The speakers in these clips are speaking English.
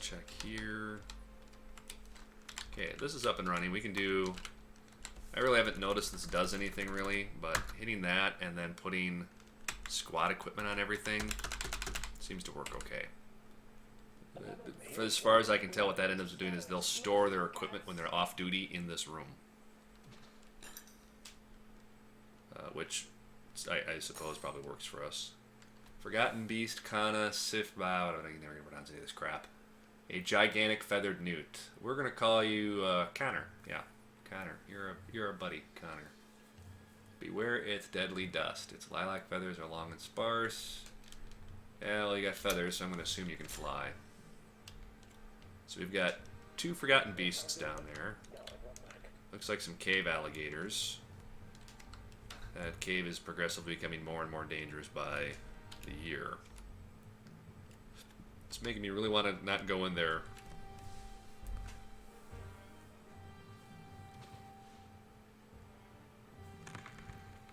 check here. Okay, this is up and running. We can do... I really haven't noticed this does anything really, but hitting that and then putting squad equipment on everything seems to work okay. For as far as I can tell, what that ends up doing is they'll store their equipment when they're off duty in this room. Which I suppose probably works for us. Forgotten Beast, Kana, Sif, I don't know, you never get pronounce any of this crap. A gigantic feathered newt. We're gonna call you Connor. Yeah, Connor. You're a buddy, Connor. Beware its deadly dust. Its lilac feathers are long and sparse. Well, you got feathers, so I'm gonna assume you can fly. So we've got 2 Forgotten Beasts down there. Looks like some cave alligators. That cave is progressively becoming more and more dangerous by the year. It's making me really want to not go in there.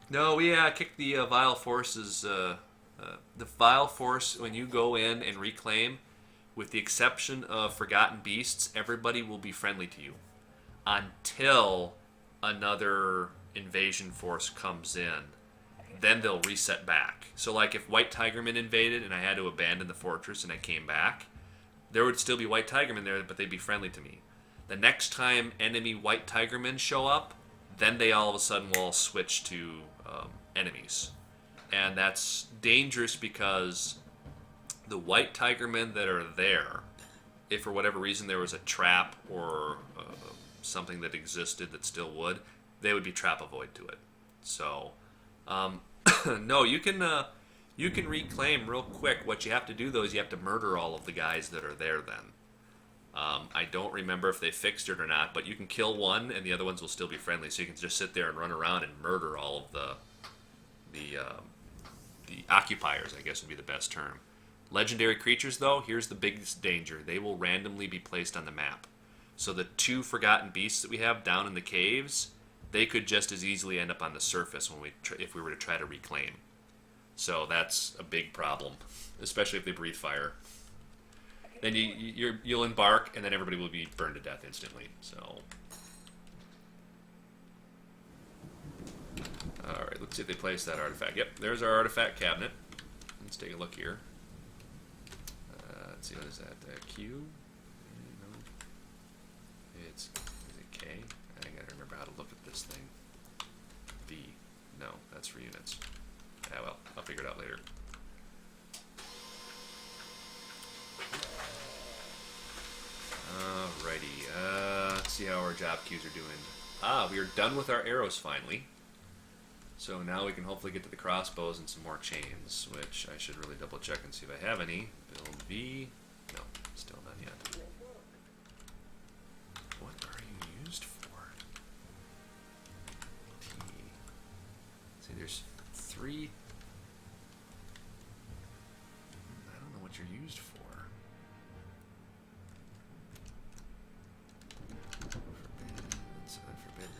No, we kicked the Vile Forces. The Vile Force, when you go in and reclaim, with the exception of Forgotten Beasts, everybody will be friendly to you until another invasion force comes in. Then they'll reset back. So like if White Tigermen invaded and I had to abandon the fortress and I came back, there would still be White Tigermen there, but they'd be friendly to me. The next time enemy White Tigermen show up, then they all of a sudden will switch to enemies. And that's dangerous because the White Tigermen that are there, if for whatever reason there was a trap or something that existed that still would, they would be trap avoid to it. So, no, you can reclaim real quick. What you have to do though is you have to murder all of the guys that are there. Then, I don't remember if they fixed it or not, but you can kill one and the other ones will still be friendly. So you can just sit there and run around and murder all of the occupiers, I guess would be the best term. Legendary creatures though, here's the biggest danger: they will randomly be placed on the map. So the 2 Forgotten Beasts that we have down in the caves, they could just as easily end up on the surface when if we were to try to reclaim. So that's a big problem, especially if they breathe fire. Then you'll embark, and then everybody will be burned to death instantly. So, all right, let's see if they place that artifact. Yep, there's our artifact cabinet. Let's take a look here. Let's see, what is that? Q? No. Is it K? I gotta remember how to look at this thing. V. No, that's for units. Yeah, well, I'll figure it out later. Alrighty, let's see how our job queues are doing. We are done with our arrows finally. So now we can hopefully get to the crossbows and some more chains, which I should really double check and see if I have any. Build V. No, still none yet. What are you used for? T. See, there's 3. I don't know what you're used for. Forbidden.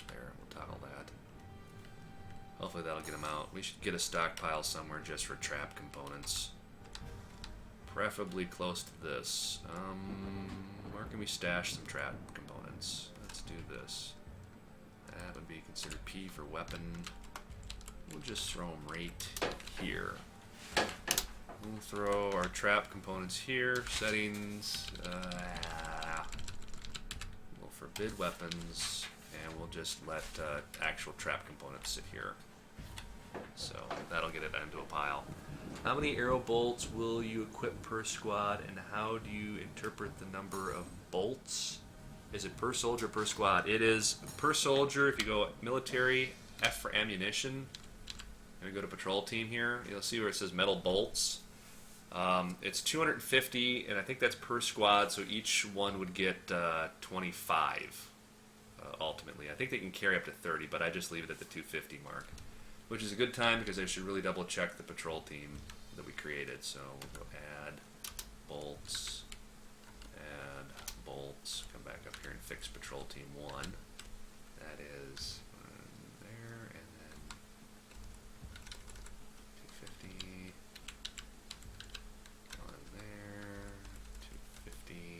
There, we'll toggle that. Hopefully that'll get them out. We should get a stockpile somewhere just for trap components. Preferably close to this. Where can we stash some trap components? Let's do this. That would be considered P for weapon. We'll just throw them right here. We'll throw our trap components here. Settings. We'll forbid weapons. And we'll just let actual trap components sit here. So that'll get it into a pile. How many arrow bolts will you equip per squad, and how do you interpret the number of bolts? Is it per soldier, per squad? It is per soldier. If you go military, F for ammunition, and we go to patrol team here, you'll see where it says metal bolts. It's 250, and I think that's per squad, so each one would get 25 ultimately. I think they can carry up to 30, but I just leave it at the 250 mark, which is a good time because I should really double check the patrol team that we created. So we'll go add bolts, come back up here and fix patrol team 1. That is there, and then 250 on there, 250.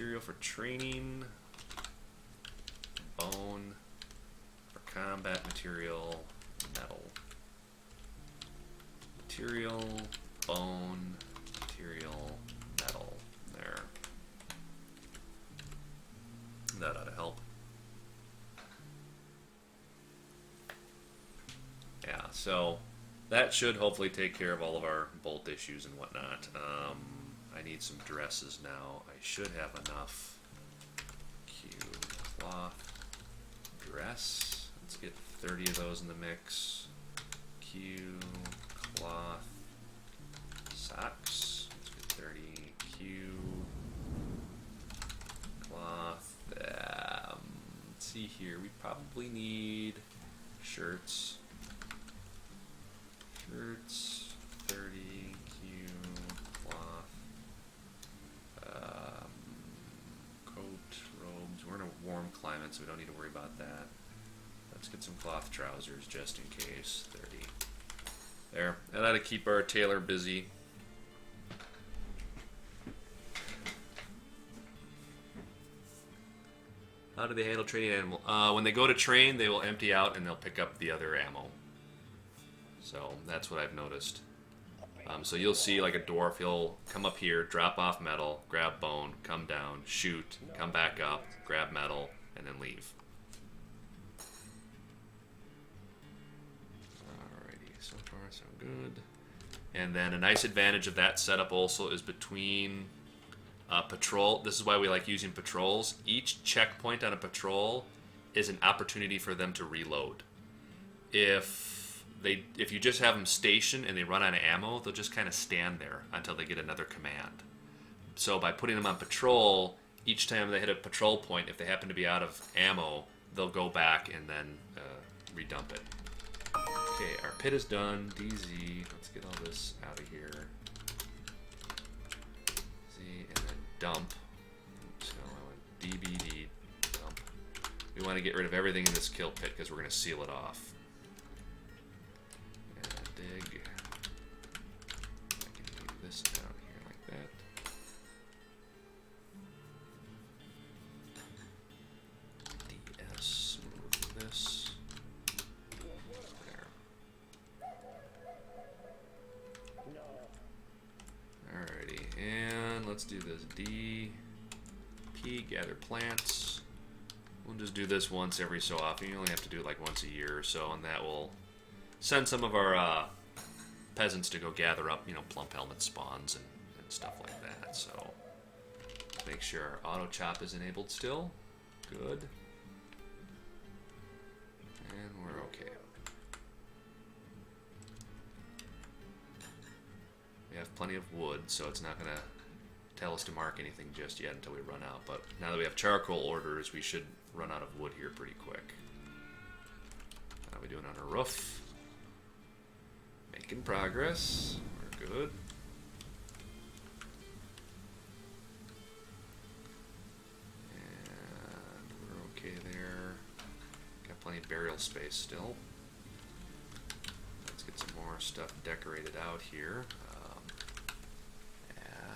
material for training. Bone. For combat material. Metal. Material. Bone. Material. Metal. There. That ought to help. Yeah, so that should hopefully take care of all of our bolt issues and whatnot. I need some dresses now. I should have enough. Q cloth dress. Let's get 30 of those in the mix. Q cloth socks. Let's get 30. Q cloth. Let's see here. We probably need shirts. Shirts, 30, Q, cloth, coat, robes. We're in a warm climate, so we don't need to worry about that. Let's get some cloth trousers just in case. 30. There. And that'll keep our tailor busy. How do they handle training animal? When they go to train, they will empty out and they'll pick up the other ammo. So that's what I've noticed. So you'll see like a dwarf, he'll come up here, drop off metal, grab bone, come down, shoot, come back up, grab metal, and then leave. Alrighty, so far so good. And then a nice advantage of that setup also is between patrol. This is why we like using patrols. Each checkpoint on a patrol is an opportunity for them to reload. If you just have them stationed and they run out of ammo, they'll just kind of stand there until they get another command. So by putting them on patrol, each time they hit a patrol point, if they happen to be out of ammo, they'll go back and then redump it. Okay, our pit is done. DZ, let's get all this out of here. Z, and then dump. So I want DBD, dump. We want to get rid of everything in this kill pit because we're going to seal it off. Dig. I can do this down here like that. DS, move this. There. Alrighty, and let's do this. D, P, gather plants. We'll just do this once every so often. You only have to do it like once a year or so, and that will send some of our peasants to go gather up, plump helmet spawns and stuff like that. So make sure our auto chop is enabled still. Good. And we're okay. We have plenty of wood, so it's not going to tell us to mark anything just yet until we run out. But now that we have charcoal orders, we should run out of wood here pretty quick. How are we doing on our roof? Making progress. We're good. And we're okay there. Got plenty of burial space still. Let's get some more stuff decorated out here.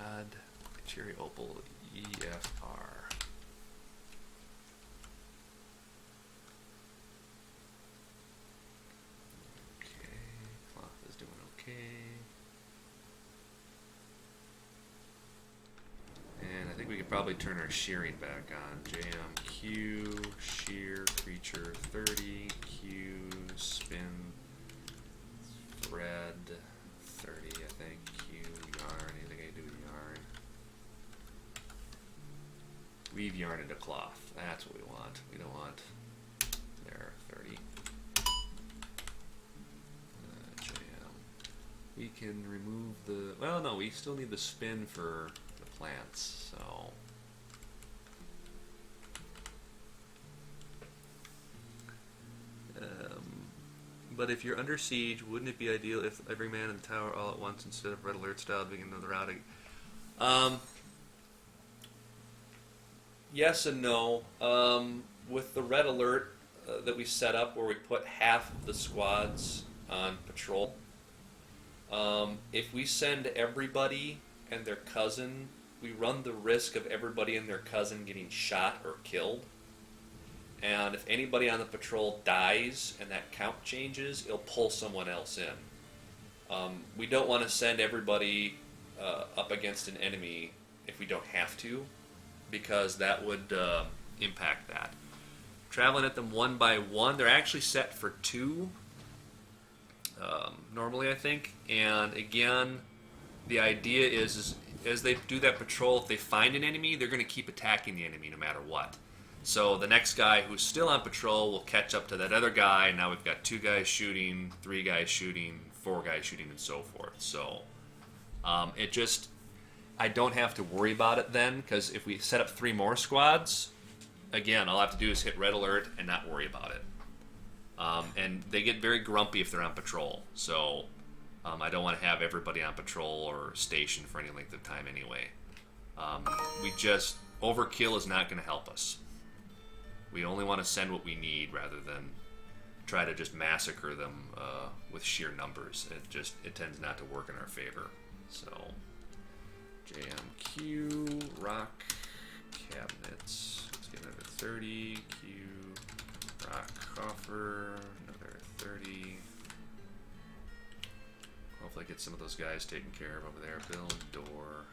Add cherry opal EFR. And I think we could probably turn our shearing back on. JMQ, shear, creature 30, Q, spin, thread 30, I think, Q, yarn, anything I do with yarn. Weave yarn into cloth, that's what we want. We don't want, there, 30. We can remove the, well no, we still need the spin for the plants, so. But if you're under siege, wouldn't it be ideal if every man in the tower all at once instead of red alert style beginning the routing? Yes and no. With the red alert that we set up where we put half of the squads on patrol, if we send everybody and their cousin we run the risk of everybody and their cousin getting shot or killed. And if anybody on the patrol dies and that count changes, it'll pull someone else in. We don't want to send everybody up against an enemy if we don't have to, because that would impact that. Traveling at them one by one, they're actually set for 2 normally, I think. And again, the idea is as they do that patrol, if they find an enemy, they're going to keep attacking the enemy no matter what. So the next guy who's still on patrol will catch up to that other guy. Now we've got 2 guys shooting, 3 guys shooting, 4 guys shooting, and so forth. So it just, I don't have to worry about it then, because if we set up 3 more squads, again, all I have to do is hit red alert and not worry about it. And they get very grumpy if they're on patrol. So I don't want to have everybody on patrol or stationed for any length of time anyway. Overkill is not going to help us. We only want to send what we need rather than try to just massacre them with sheer numbers. It tends not to work in our favor. So, JMQ, rock, cabinets. Let's get another 30. Q, rock, coffer, another 30. Hopefully get some of those guys taken care of over there. Build, door.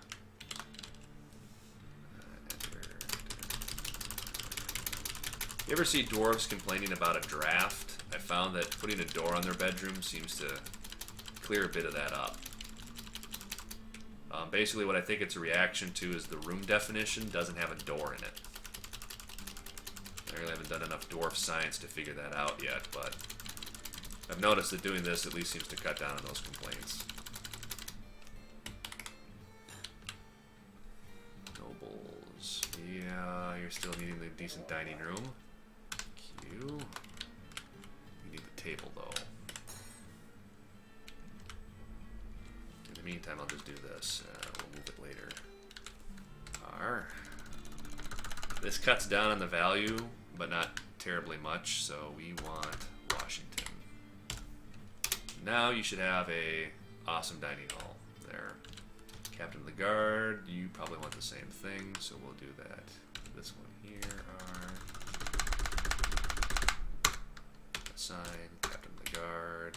You ever see dwarves complaining about a draft? I found that putting a door on their bedroom seems to clear a bit of that up. Basically what I think it's a reaction to is the room definition doesn't have a door in it. I really haven't done enough dwarf science to figure that out yet, but I've noticed that doing this at least seems to cut down on those complaints. Nobles. Yeah, you're still needing the decent dining room. You need the table, though. In the meantime, I'll just do this. We'll move it later. This cuts down on the value, but not terribly much, so we want Washington. Now you should have a awesome dining hall there. Captain of the Guard, you probably want the same thing, so we'll do that. This one here, assign Captain of the Guard.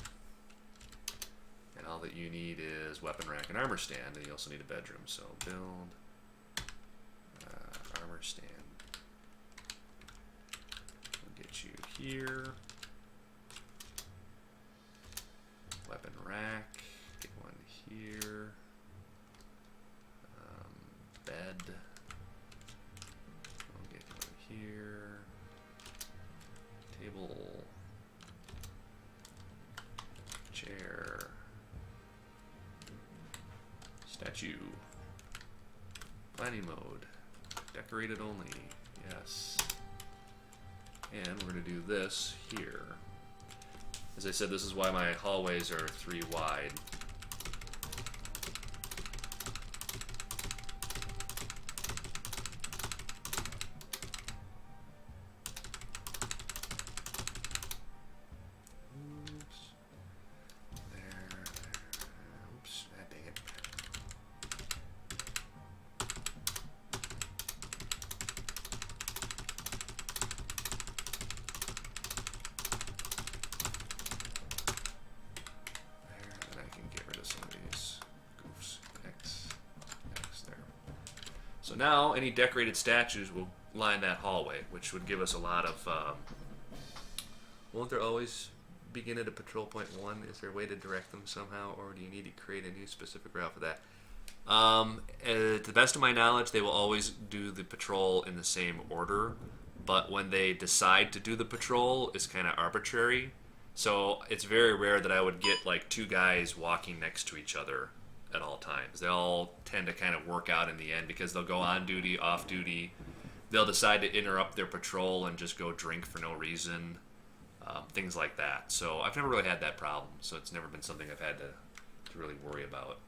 And all that you need is weapon rack and armor stand, and you also need a bedroom, so build armor stand. We'll get you here. Weapon rack, get one here. Bed, we'll get one here. Table, chair, statue, planning mode, decorated only, yes. And we're going to do this here. As I said, this is why my hallways are 3 wide. So now any decorated statues will line that hallway, which would give us a lot of... won't there always begin at a patrol point 1? Is there a way to direct them somehow, or do you need to create a new specific route for that? To the best of my knowledge, they will always do the patrol in the same order, but when they decide to do the patrol, it's kind of arbitrary. So it's very rare that I would get like 2 guys walking next to each other at all times. They all tend to kind of work out in the end because they'll go on duty, off duty. They'll decide to interrupt their patrol and just go drink for no reason. Things like that. So I've never really had that problem. So it's never been something I've had to really worry about.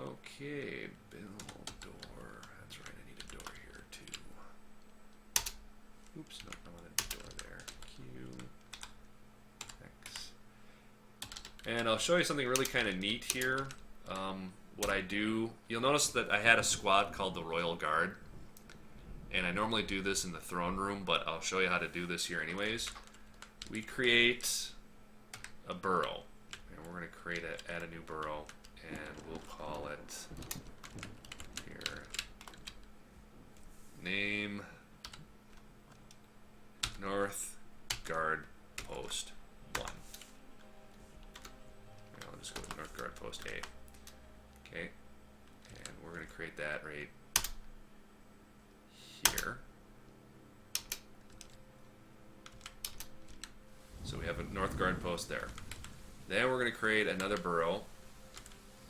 Okay, build door. That's right, I need a door here too. Oops, no, I wanted a door there. Q, X. And I'll show you something really kind of neat here. what I do, you'll notice that I had a squad called the Royal Guard, and I normally do this in the throne room, but I'll show you how to do this here anyways. We create a burrow, and we're going to add a new burrow, and we'll call it here, name North Guard Post 1. I'll just go with North Guard Post A. Okay, and we're going to create that right here. So we have a North Guard Post there. Then we're going to create another burrow,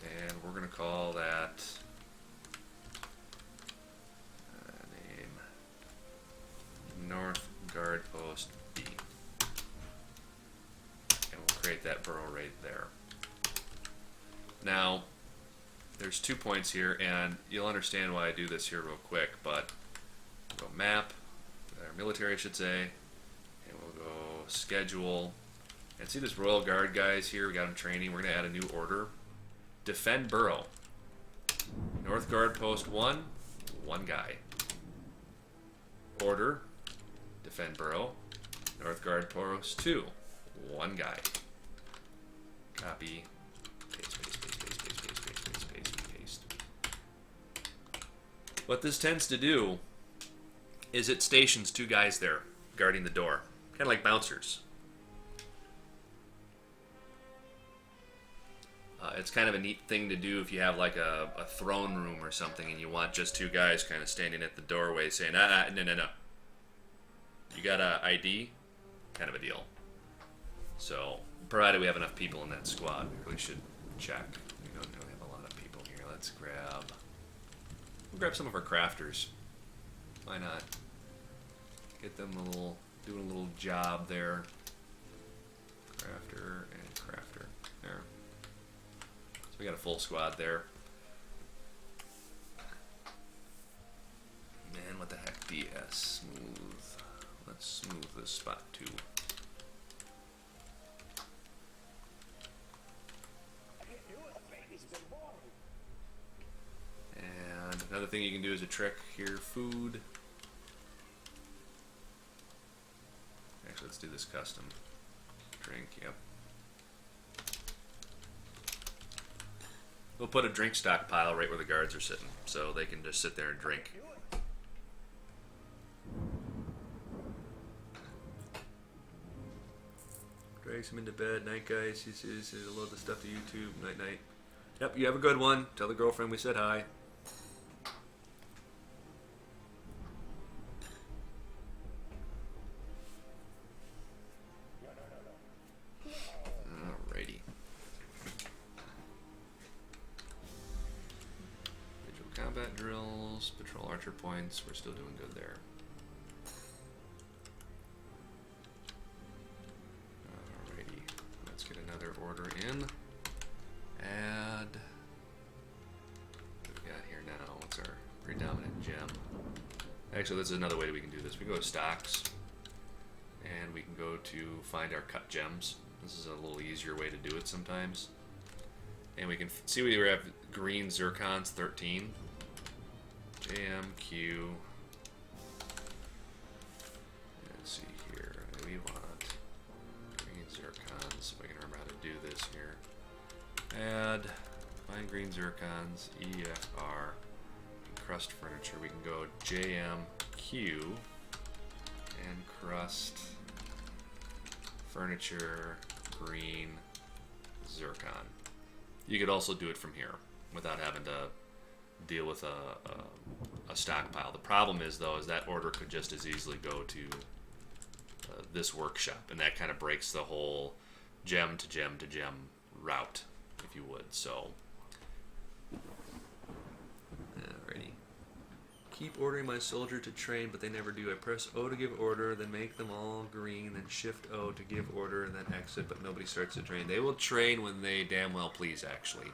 and we're going to call that name North Guard Post B. And we'll create that burrow right there. Now, there's 2 points here, and you'll understand why I do this here real quick, but we'll go map, or military I should say, and we'll go schedule, and see this Royal Guard guys here, we got them training, we're going to add a new order. Defend burrow. North Guard Post 1, 1 guy. Order, defend burrow. North Guard Post 2, 1 guy. Copy, paste, paste, paste, paste, paste, paste, paste, paste, paste, paste. What this tends to do is it stations 2 guys there guarding the door, kind of like bouncers. It's kind of a neat thing to do if you have like a throne room or something and you want just 2 guys kind of standing at the doorway saying, no, no, no. You got a ID? Kind of a deal. So, provided we have enough people in that squad, we really should check. We don't really have a lot of people here. We'll grab some of our crafters. Why not? Get them doing a little job there. Crafter and crafter. There. So we got a full squad there. Man, what the heck? DS. Smooth. Let's smooth this spot too. And another thing you can do is a trick here, food. Actually, let's do this custom. Drink, yep. We'll put a drink stockpile right where the guards are sitting, so they can just sit there and drink. Drags him into bed. Night, guys. He says, load the stuff to YouTube. Night, night. Yep, you have a good one. Tell the girlfriend we said hi. Alrighty. Visual combat drills, patrol archer points. We're still doing good there. Let's get another order in. Add. What do we got here now? What's our predominant gem? Actually, this is another way we can do this. We go to stocks, and we can go to find our cut gems. This is a little easier way to do it sometimes. And we can see we have green zircons 13. JMQ. Let's see here. We want green zircons. If I can remember how to do this here. Add. Find green zircons. EFR. Crust furniture. We can go JMQ and crust furniture green zircon. You could also do it from here without having to deal with a stockpile. The problem is, though, is that order could just as easily go to this workshop, and that kind of breaks the whole gem to gem to gem route, if you would. So, alrighty. Keep ordering my soldier to train, but they never do. I press O to give order, then make them all green, then shift O to give order, and then exit, but nobody starts to train. They will train when they damn well please, actually.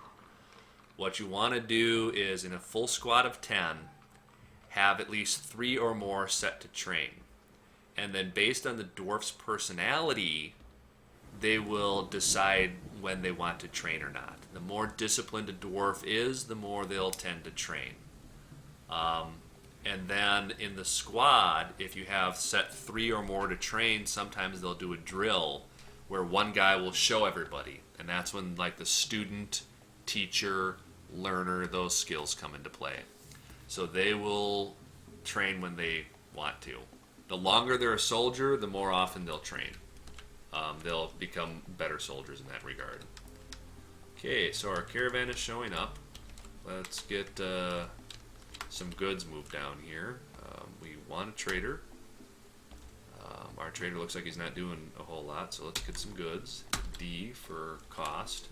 What you want to do is, in a full squad of 10, have at least 3 or more set to train. And then based on the dwarf's personality, they will decide when they want to train or not. The more disciplined a dwarf is, the more they'll tend to train. And then in the squad, if you have set 3 or more to train, sometimes they'll do a drill where one guy will show everybody. And that's when like the student, teacher, learner, those skills come into play. So they will train when they want to. The longer they're a soldier, the more often they'll train. They'll become better soldiers in that regard. Okay, so our caravan is showing up. Let's get some goods moved down here. We want a trader. Our trader looks like he's not doing a whole lot, so let's get some goods. D for cost.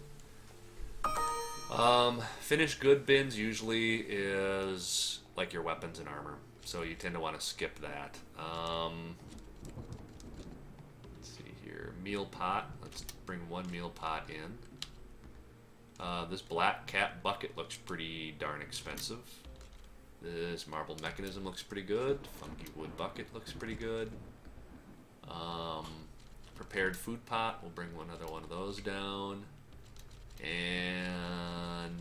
Finished good bins usually is like your weapons and armor, so you tend to want to skip that. Let's see here, meal pot. Let's bring 1 meal pot in. This black cat bucket looks pretty darn expensive. This marble mechanism looks pretty good. Funky wood bucket looks pretty good. Prepared food pot, we'll bring another one of those down. And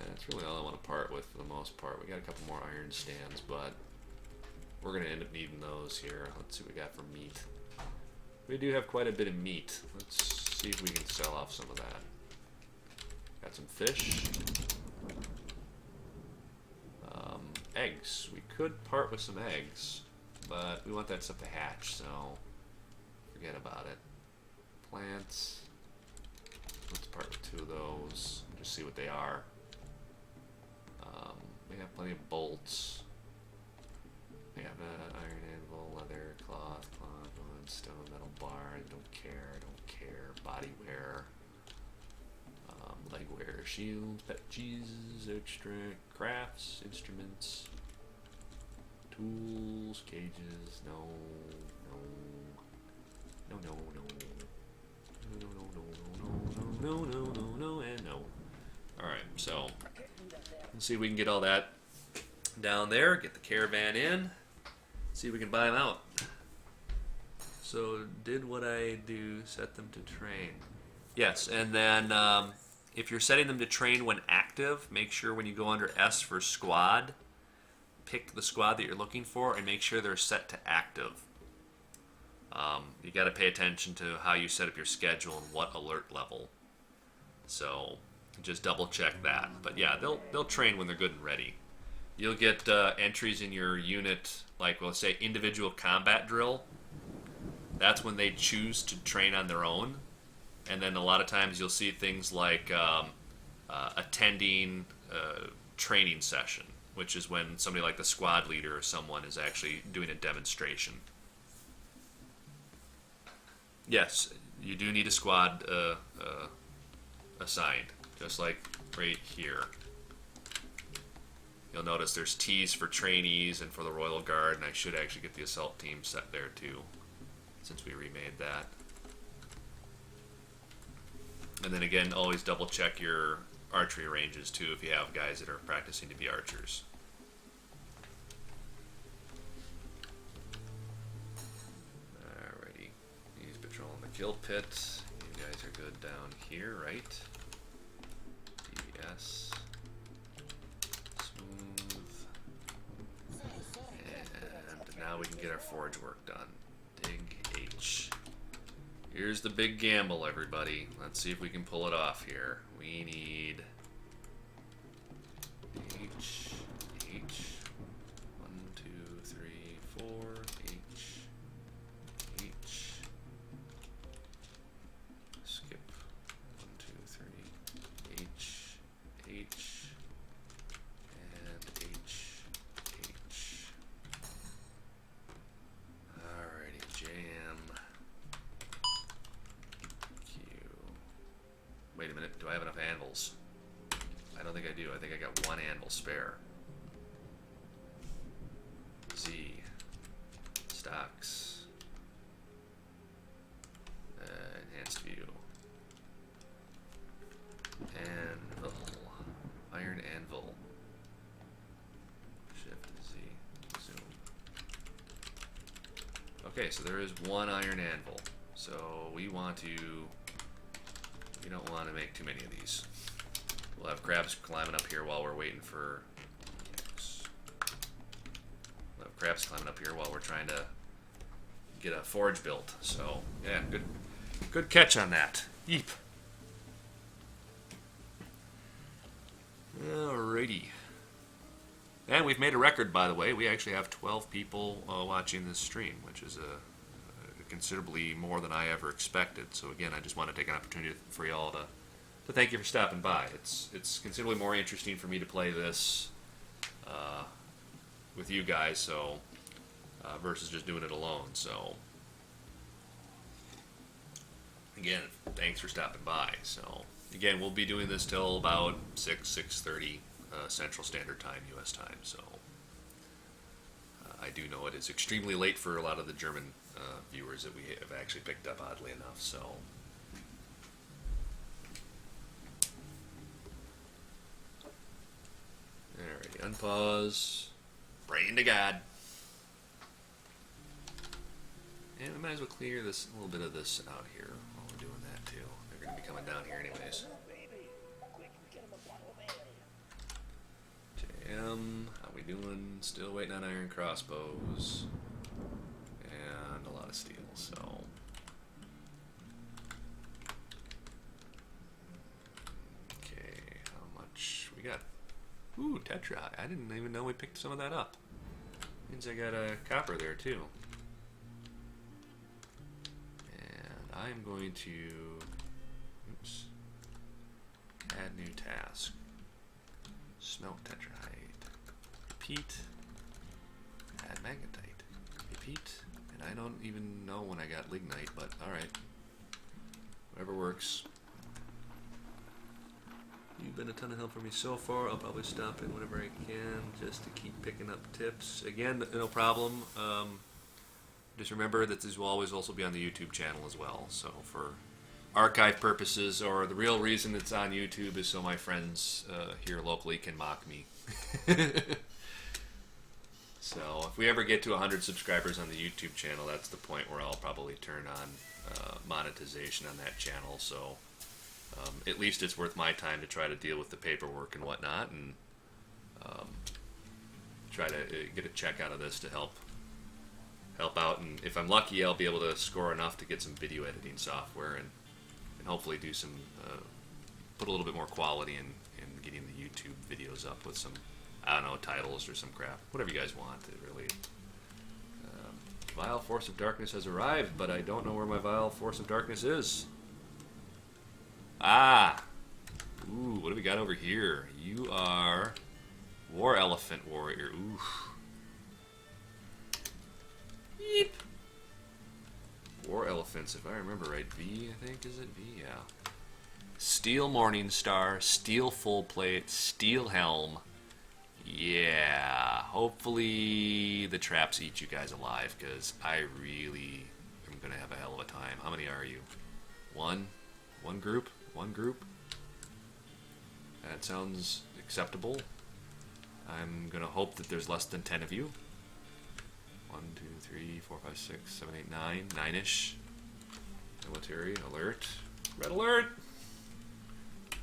that's really all I want to part with for the most part. We got a couple more iron stands, but we're going to end up needing those here. Let's see what we got for meat. We do have quite a bit of meat. Let's see if we can sell off some of that. Got some fish. Eggs. We could part with some eggs, but we want that stuff to hatch, so forget about it. Plants. Let's part with 2 of those. Just see what they are. We have plenty of bolts. We have iron anvil, leather, cloth, wood, stone, metal bar. I don't care. Body wear. Leg wear, shields, pet cheeses, extract, crafts, instruments, tools, cages. No, and no. Alright, so let's see if we can get all that down there, get the caravan in, see if we can buy them out. So, did what I do, set them to train. Yes, and then if you're setting them to train when active, make sure when you go under S for squad, pick the squad that you're looking for and make sure they're set to active. You got to pay attention to how you set up your schedule and what alert level. So just double check that. But yeah, they'll train when they're good and ready. You'll get entries in your unit, like let's say individual combat drill. That's when they choose to train on their own. And then a lot of times you'll see things like attending a training session, which is when somebody like the squad leader or someone is actually doing a demonstration. Yes, you do need a squad assigned, just like right here. You'll notice there's T's for trainees and for the Royal Guard, and I should actually get the assault team set there too, since we remade that. And then again, always double check your archery ranges too if you have guys that are practicing to be archers. Alrighty, he's patrolling the kill pit. You guys are good down here, right? DS. Smooth. And now we can get our forge work done. Dig H. Here's the big gamble, everybody. Let's see if we can pull it off here. We need H, 1, 2, 3, 4, H. Skip 1, 2, 3, H, and H. Alrighty, jam. Wait a minute, do I have enough anvils? I don't think I do. I think I got 1 anvil spare. Z. Stocks. Enhanced view. Anvil. Iron anvil. Shift Z. Zoom. Okay, so there is 1 iron anvil. So we want to You don't want to make too many of these. We'll have crabs climbing up here while we're waiting for... We'll have crabs climbing up here while we're trying to get a forge built. So, yeah, good catch on that. Yeep. Alrighty. And we've made a record, by the way. We actually have 12 people watching this stream, which is considerably more than I ever expected. So again, I just want to take an opportunity for y'all to thank you for stopping by. It's considerably more interesting for me to play this with you guys, so versus just doing it alone. So again, thanks for stopping by. So again, we'll be doing this till about 6:30 Central Standard Time, U.S. time. So I do know it is extremely late for a lot of the German viewers that we have actually picked up, oddly enough. So alrighty, unpause, praying to God, and we might as well clear this a little bit of this out here while we're doing that too. They're going to be coming down here anyways. How we doing? Still waiting on iron crossbows and a lot of steel. So okay, how much we got? Ooh, tetra. I didn't even know we picked some of that up. Means I got a copper there too. And I'm going to add new task. Smelt tetrahite. Repeat. Add magnetite. Repeat. And I don't even know when I got lignite, but alright. Whatever works. You've been a ton of help for me so far. I'll probably stop in whenever I can just to keep picking up tips. Again, no problem. Just remember that these will always also be on the YouTube channel as well. So for archive purposes, or the real reason it's on YouTube is so my friends here locally can mock me. So if we ever get to 100 subscribers on the YouTube channel, that's the point where I'll probably turn on monetization on that channel. So at least it's worth my time to try to deal with the paperwork and whatnot, and try to get a check out of this to help out. And if I'm lucky, I'll be able to score enough to get some video editing software and hopefully do some put a little bit more quality in getting the YouTube videos up with some, I don't know, titles or some crap, whatever you guys want. It really Vile Force of Darkness has arrived, but I don't know where my Vile Force of Darkness is. Ah! Ooh, what do we got over here? You are War Elephant Warrior. Oof. Yeep. War Elephants, if I remember right. V, I think, is it? V, yeah. Steel Morning Star, steel full plate, steel helm. Yeah. Hopefully the traps eat you guys alive, because I really am going to have a hell of a time. How many are you? One? One group? One group? That sounds acceptable. I'm going to hope that there's less than 10 of you. 1, 2, 3, 4, 5, 6, 7, 8, 9. 9-ish. Military. Alert. Red alert!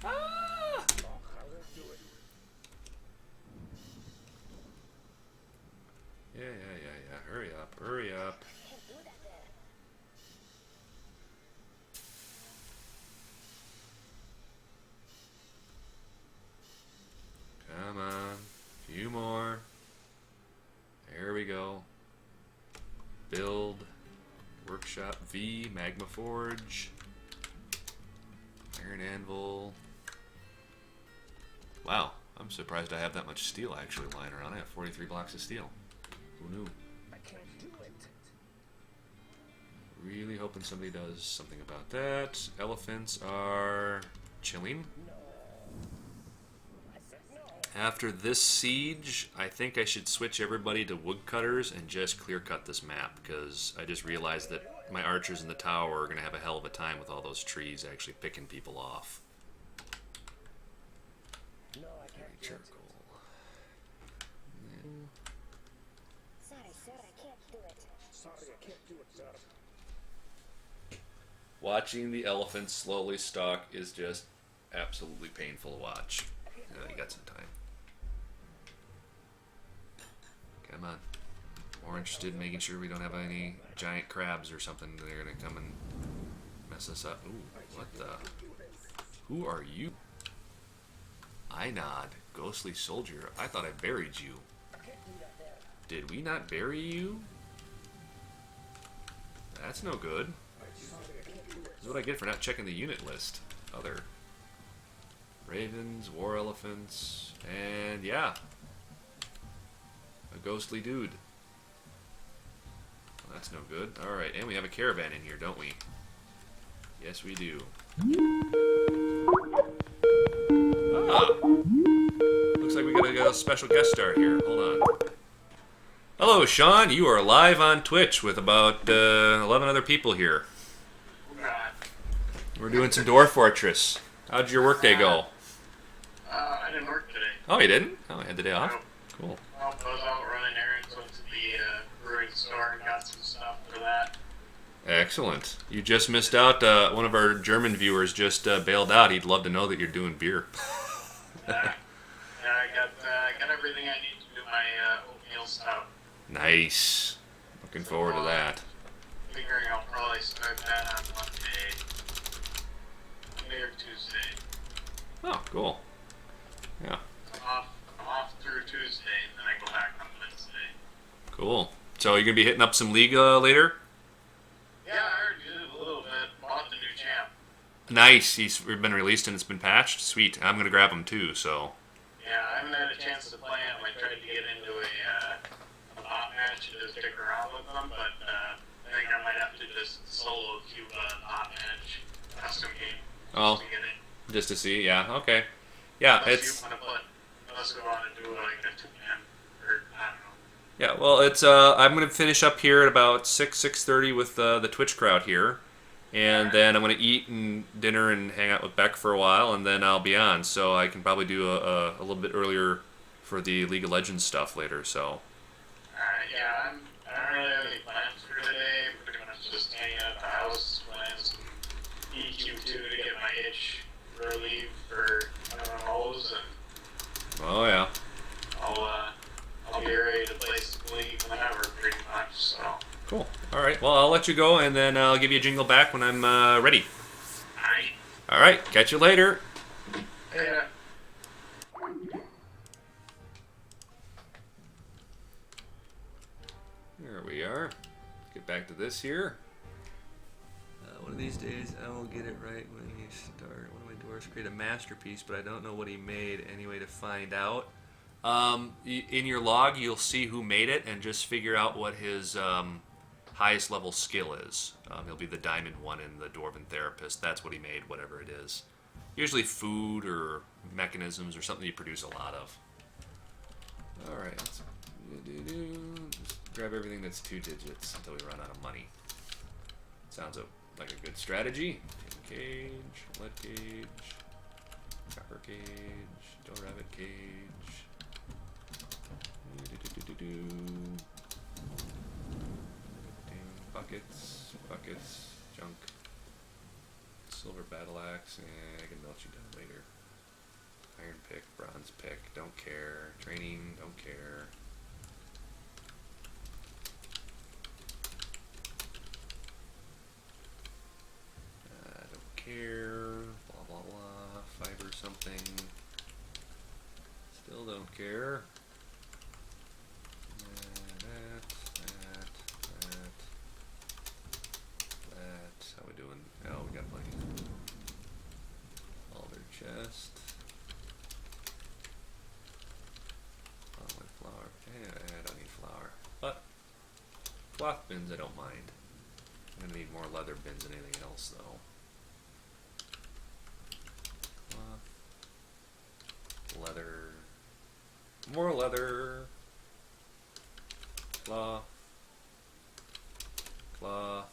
Ah! Yeah. Hurry up, hurry up. Come on. Few more. There we go. Build. Workshop V. Magma Forge. Iron Anvil. Wow. I'm surprised I have that much steel actually lying around. I have 43 blocks of steel. Who knew? I can't do it. Really hoping somebody does something about that. Elephants are chilling. After this siege, I think I should switch everybody to woodcutters and just clear cut this map, because I just realized that my archers in the tower are going to have a hell of a time with all those trees actually picking people off. No, I can't. Charcoal. Sorry, sir, I can't do it. Sorry, I can't do it, sir. Watching the elephants slowly stalk is just absolutely painful to watch. You got some time. Come on. More interested in making sure we don't have any giant crabs or something that are going to come and mess us up. Ooh, what the? Who are you? I nod. Ghostly soldier. I thought I buried you. Did we not bury you? That's no good. This is what I get for not checking the unit list. Other ravens, war elephants, and yeah, a ghostly dude. Well, that's no good. Alright, and we have a caravan in here, don't we? Yes, we do. Ah! Looks like we got a special guest star here. Hold on. Hello, Sean. You are live on Twitch with about 11 other people here. We're doing some Dwarf Fortress. How'd your workday go? I didn't work today. Oh, you didn't? Oh, I had the day off? Nope. Cool. Well, I was out running errands, went to the brewing store and got some stuff for that. Excellent. You just missed out. One of our German viewers just bailed out. He'd love to know that you're doing beer. Yeah, I got everything I need to do my oatmeal stout. Nice. Looking forward to that. Figuring I'll probably start that on Monday or Tuesday. Oh, cool. Yeah. I'm off through Tuesday, and then I go back on Wednesday. Cool. So you're going to be hitting up some league later? Yeah, I already did a little bit. Bought the new champ. Nice. He's been released and it's been patched. Sweet. I'm going to grab him too, so. Yeah, I haven't had a chance to play him. I tried to get into a bot match and just stick around with them, but I think I might have to just solo a few bot match custom game Oh, to get it. just to see. Yeah. Okay. Yeah, Unless you want to do like a 2-man, or I don't know. Yeah, well, it's I'm gonna finish up here at about 6:30 with the Twitch crowd here, and then I'm gonna eat and dinner and hang out with Beck for a while, and then I'll be on. So I can probably do a little bit earlier for the League of Legends stuff later. So. Yeah, I don't really have any plans for today. Pretty much just hanging out at the house, playing some EQ2 to get my itch relieved for MMOs, and Oh yeah. I'll be ready to play some League whenever, pretty much. So. Cool. All right. Well, I'll let you go, and then I'll give you a jingle back when I'm ready. Alright. All right. Catch you later. Yeah. There we are. Get back to this here. One of these days, I will get it right when you start. One of my dwarves create a masterpiece, but I don't know what he made. Any way to find out? In your log, you'll see who made it, and just figure out what his highest level skill is. He'll be the diamond one in the Dwarven Therapist. That's what he made, whatever it is. Usually food or mechanisms or something you produce a lot of. All right. Let's just grab everything that's 2 digits until we run out of money. Sounds like a good strategy. Tin cage, lead cage, copper cage, door rabbit cage. Buckets, junk, silver battle axe, and I can melt you down later. Iron pick, bronze pick, don't care. Training, don't care. Don't care. Blah blah blah. Fiber something. Still don't care. That. How we doing? Oh, we got plenty. Alder chest. Almond flour. I don't need flour. But cloth bins I don't mind. I'm gonna need more leather bins than anything else though. Leather. More leather. Cloth. Cloth.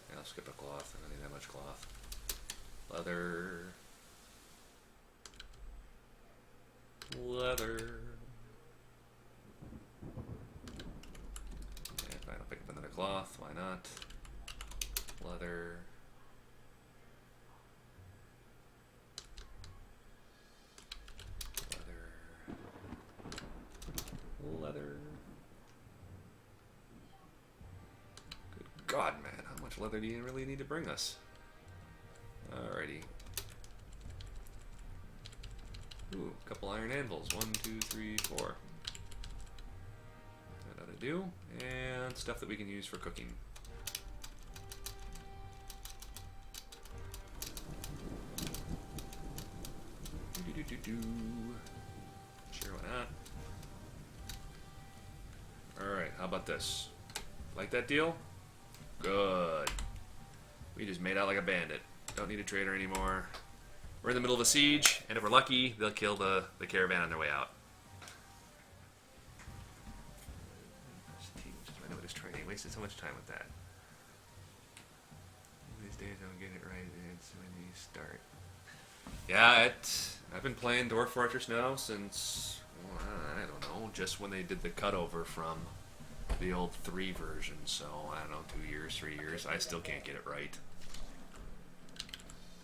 Yeah, I'll skip a cloth. I don't need that much cloth. Leather. Leather. Yeah, fine, I'll pick up another cloth. Why not? Leather. much leather do you really need to bring us? Alrighty. Ooh, a couple iron anvils. 1, 2, 3, 4. That ought to do. And stuff that we can use for cooking. Sure, why not? Alright, how about this? Like that deal? Good. We just made out like a bandit. Don't need a trader anymore. We're in the middle of a siege, and if we're lucky, they'll kill the caravan on their way out. I know what his training. Wasted so much time with that. These days I don't get it right. It's when you start. Yeah, I've been playing Dwarf Fortress now since, well, I don't know, just when they did the cutover from the old 3 version. So, I don't know, 2 years, 3 years. I still can't get it right.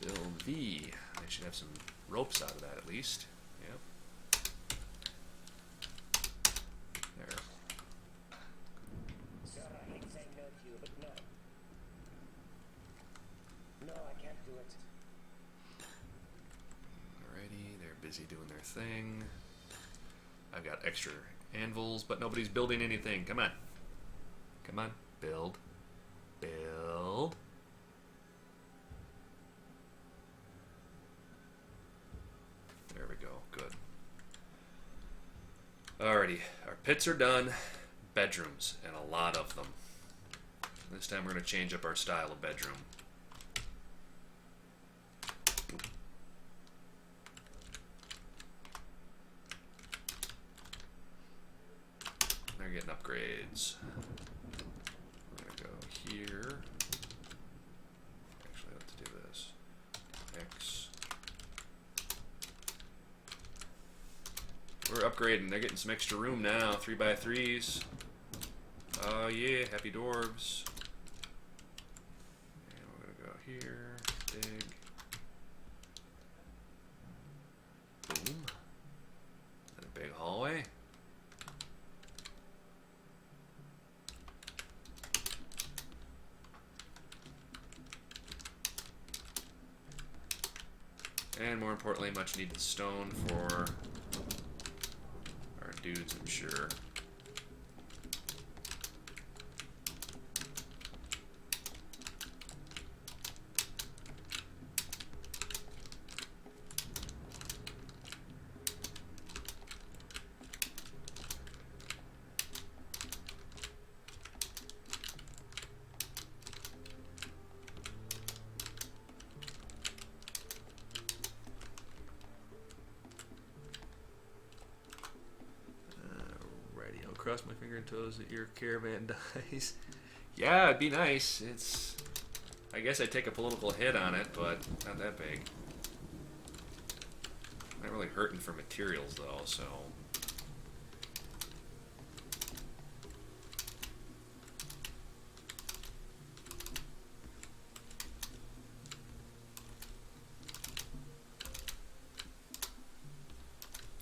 Build V. I should have some ropes out of that at least. Yep. There. Sir, I hate saying no to you, but no. No, I can't do it. Alrighty, they're busy doing their thing. I've got extra anvils, but nobody's building anything. Come on. Come on. Build. Build. There we go. Good. Alrighty. Our pits are done. Bedrooms, and a lot of them. This time we're going to change up our style of bedroom. They're getting upgrades. We're going to go here. Actually, let's do this. X. We're upgrading. They're getting some extra room now. 3x3s. Oh yeah, happy dwarves. And we're going to go here. Dig. Boom. And a big hallway. And more importantly, much needed stone for our dudes, I'm sure. Cross my finger and toes that your caravan dies. Yeah, it'd be nice. It's, I guess I'd take a political hit on it, but not that big. Not really hurting for materials though, so.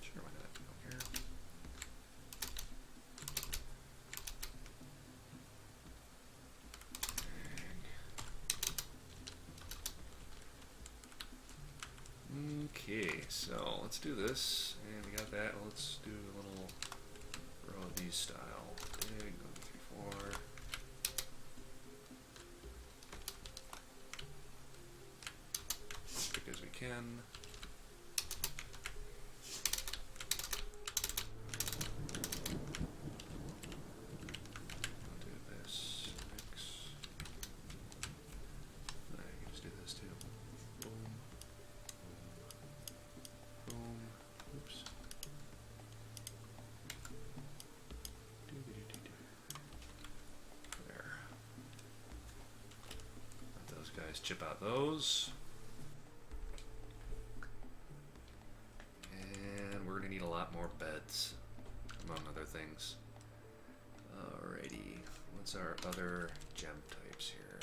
Sure, why not? Go here. Okay, so let's do this, and we got that. Let's do a little row of these style. Dig, 1, 2, 3, 4. As quick as we can. I'll do this. X. I can just do this too. Boom. Boom. Oops. There. Let those guys chip out those. And we're gonna need a lot more beds, among other things. Alrighty. What's our other gem types here?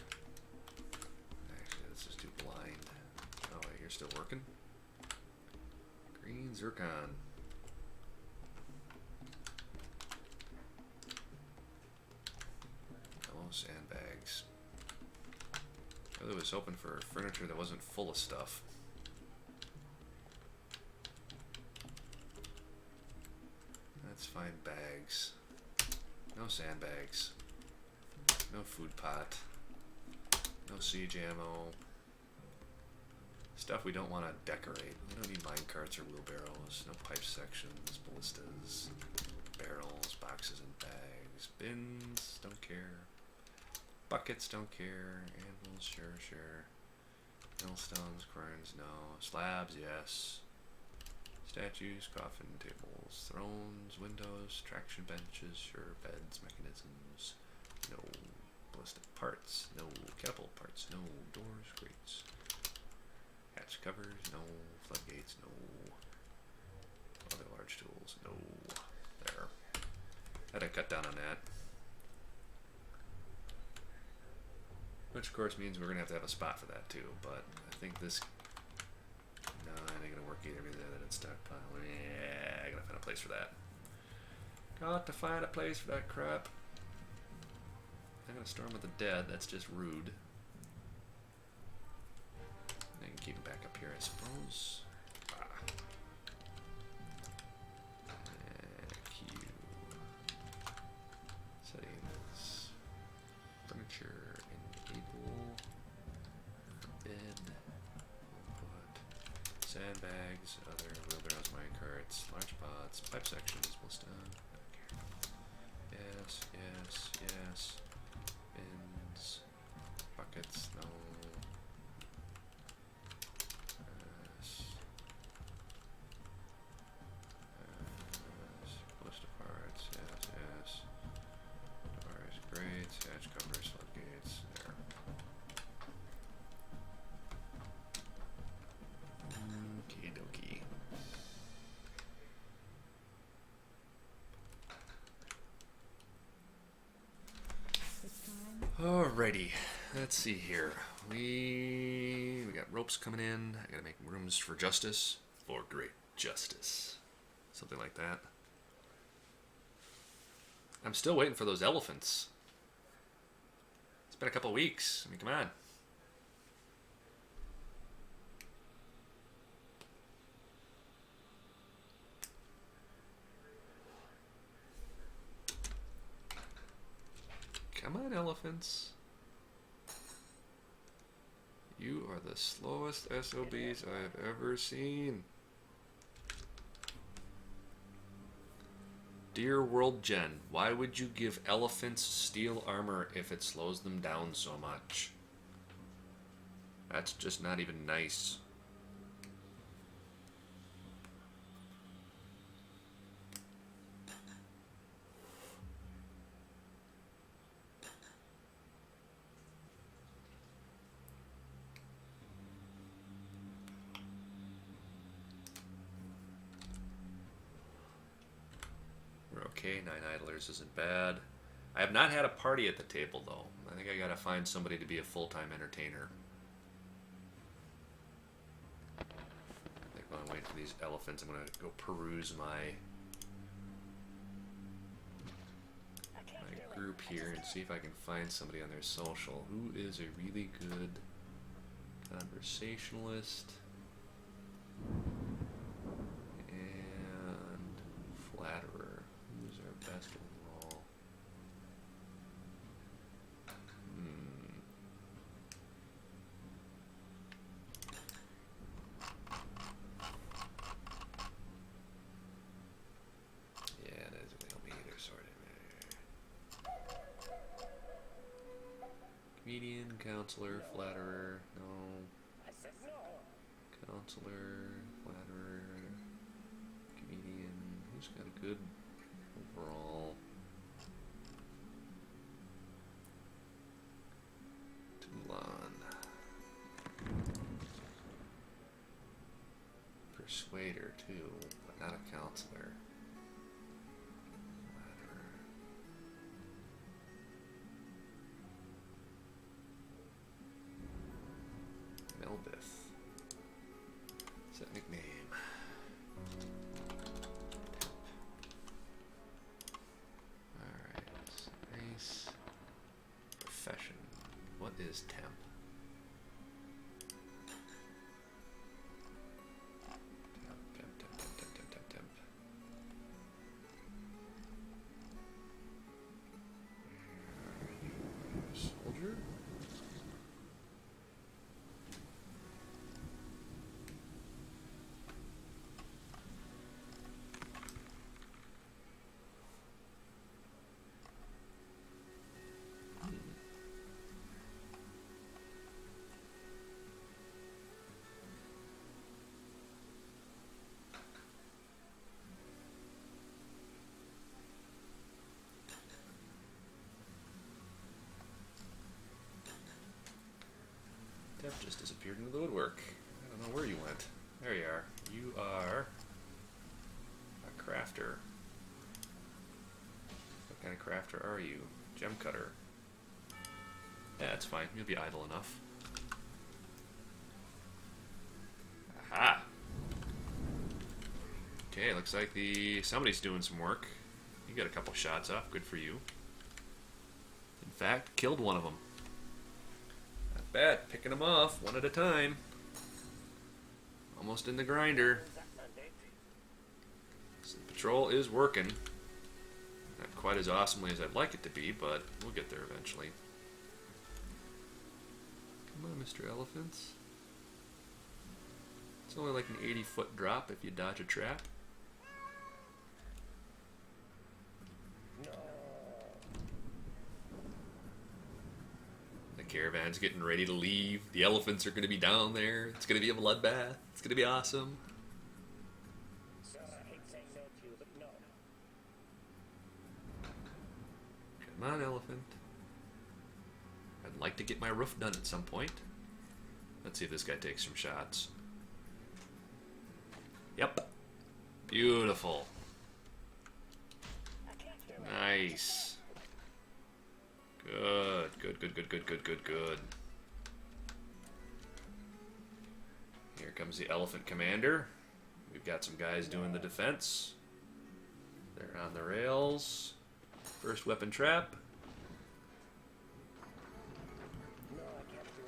Actually, let's just do blind. Oh wait, you're still working? Green zircon. Oh, sandbags. I really was hoping for furniture that wasn't full of stuff. Let's find bags. No sandbags. No food pot. No siege ammo. Stuff we don't want to decorate. We don't need mine carts or wheelbarrows. No pipe sections, ballistas, barrels, boxes and bags. Bins, don't care. Buckets, don't care. Anvils, sure. Millstones, querns, no. Slabs, yes. Statues, coffin tables, thrones, windows, traction benches, sure. Beds, mechanisms, no. Ballistic parts, no. Catapult parts, no. Doors, grates. Hatch covers, no. Floodgates, no. Other large tools, no. There. Had to cut down on that. Which of course means we're gonna have to have a spot for that too, but I think this, no, it ain't gonna work either because that it's stockpile. Yeah, I gotta find a place for that. Got to find a place for that crap. I'm gonna storm with the dead, that's just rude. I can keep him back up here, I suppose. Q. Settings. Furniture. Enable. Bed. Input. Sandbags. Other wheelbarrows, minecarts. Large pots. Pipe sections. Ballista. Yes. Bins. Buckets. No. Ballista parts, yes. Doors, grates, hatch covers, floodgates, there. Okie dokie. Alrighty, let's see here. We got ropes coming in. I gotta make rooms for justice. For great justice. Something like that. I'm still waiting for those elephants. It's been a couple weeks. I mean, come on. Come on, elephants. You are the slowest SOBs I've ever seen. Dear World Gen, why would you give elephants steel armor if it slows them down so much? That's just not even nice. Okay, 9 idlers isn't bad. I have not had a party at the table though. I think I gotta find somebody to be a full-time entertainer. I think while I'm waiting for these elephants, I'm gonna go peruse my group here and see if I can find somebody on their social. Who is a really good conversationalist and flatterer? Who's our best overall? Yeah, that doesn't help me either, sort of. Comedian, counselor, flatterer, no. I said no. Counselor, flatterer, comedian. Who's got a good overall? Toulon. Persuader too, but not a counselor. Flatterer. Melbith. Is that nickname? Alright. Nice. Profession. What is temp? just disappeared into the woodwork. I don't know where you went. There you are. You are a crafter. What kind of crafter are you? Gem cutter. Yeah, it's fine. You'll be idle enough. Aha! Okay, looks like somebody's doing some work. You got a couple shots off. Good for you. In fact, killed one of them. Not bad. Picking them off one at a time. Almost in the grinder. So the patrol is working. Not quite as awesomely as I'd like it to be, but we'll get there eventually. Come on, Mr. Elephants. It's only like an 80-foot drop if you dodge a trap. The caravan's getting ready to leave. The elephants are going to be down there. It's going to be a bloodbath. It's going to be awesome. Sir, I hate saying no to you, but no. Come on, elephant. I'd like to get my roof done at some point. Let's see if this guy takes some shots. Yep. Beautiful. Nice. Good. Good. Here comes the elephant commander. We've got some guys doing the defense. They're on the rails. First weapon trap.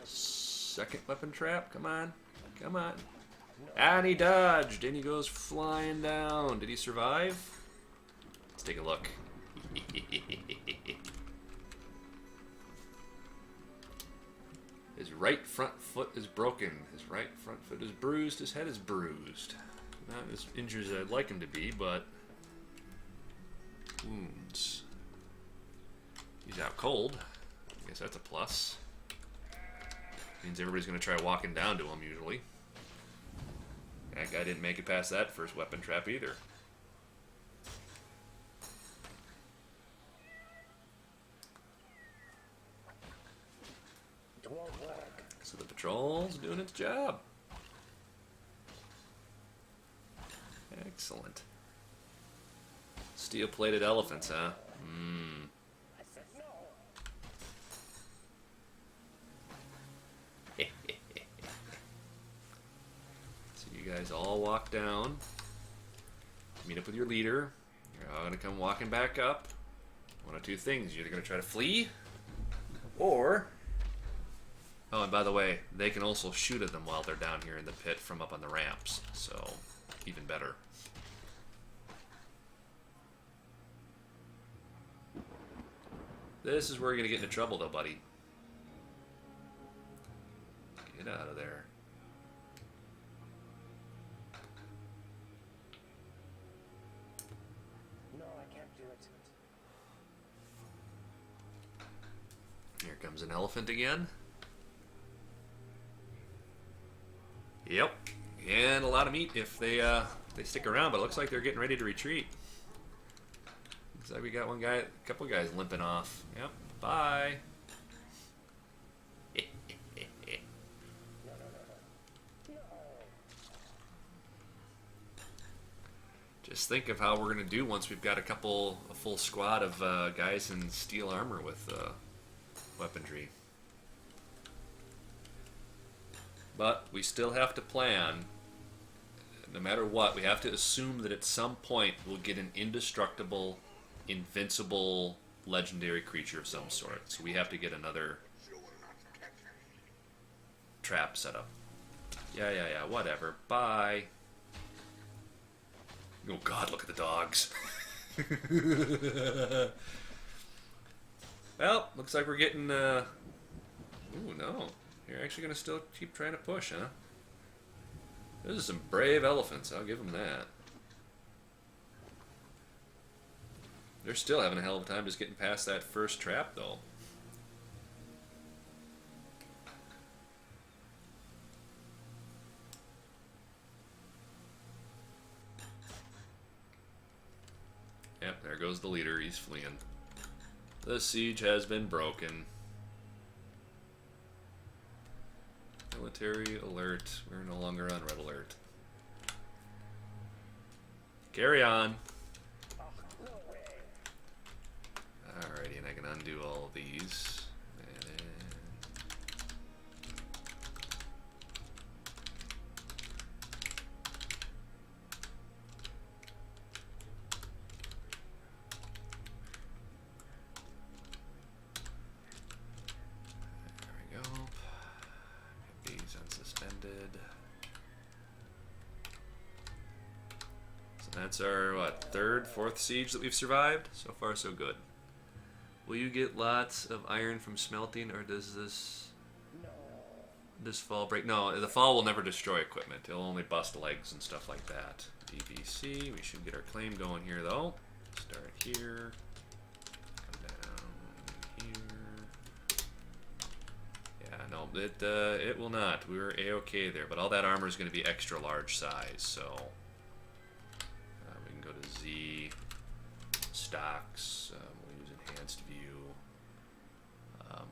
Second weapon trap. Come on. Come on. And he dodged. And he goes flying down. Did he survive? Let's take a look. His right front foot is broken. His right front foot is bruised. His head is bruised. Not as injured as I'd like him to be, but wounds. He's out cold. I guess that's a plus. Means everybody's going to try walking down to him, usually. That guy didn't make it past that first weapon trap either. It won't work. So the patrol's doing its job. Excellent. Steel-plated elephants, huh? Mmm. I said no. So you guys all walk down. Meet up with your leader. You're all going to come walking back up. One of two things. You're either going to try to flee, or... Oh, and by the way, they can also shoot at them while they're down here in the pit from up on the ramps. So, even better. This is where you're going to get into trouble, though, buddy. Get out of there. No, I can't do it. Here comes an elephant again. Yep. And a lot of meat if they stick around, but it looks like they're getting ready to retreat. Looks like we got a couple guys limping off. Yep. Bye. Just think of how we're going to do once we've got a full squad of guys in steel armor with weaponry. But we still have to plan. No matter what, we have to assume that at some point we'll get an indestructible, invincible, legendary creature of some sort. So we have to get another trap set up. Yeah, whatever. Bye. Oh god, look at the dogs. Well, looks like we're getting... Ooh, no. You're actually going to still keep trying to push, huh? Those are some brave elephants, I'll give them that. They're still having a hell of a time just getting past that first trap, though. Yep, there goes the leader, he's fleeing. The siege has been broken. Military alert. We're no longer on red alert. Carry on. Oh, no way. Alrighty, and I can undo all of these. And then... There we go. Get these unsuspended. So that's our, what, third, fourth siege that we've survived? So far, so good. Will you get lots of iron from smelting, or does this fall break? No, the fall will never destroy equipment. It'll only bust legs and stuff like that. DBC, we should get our claim going here, though. Start here. Come down here. Yeah, no, it will not. We were A-okay there, but all that armor is going to be extra large size, so... we can go to Z, stocks, we'll use enhanced view.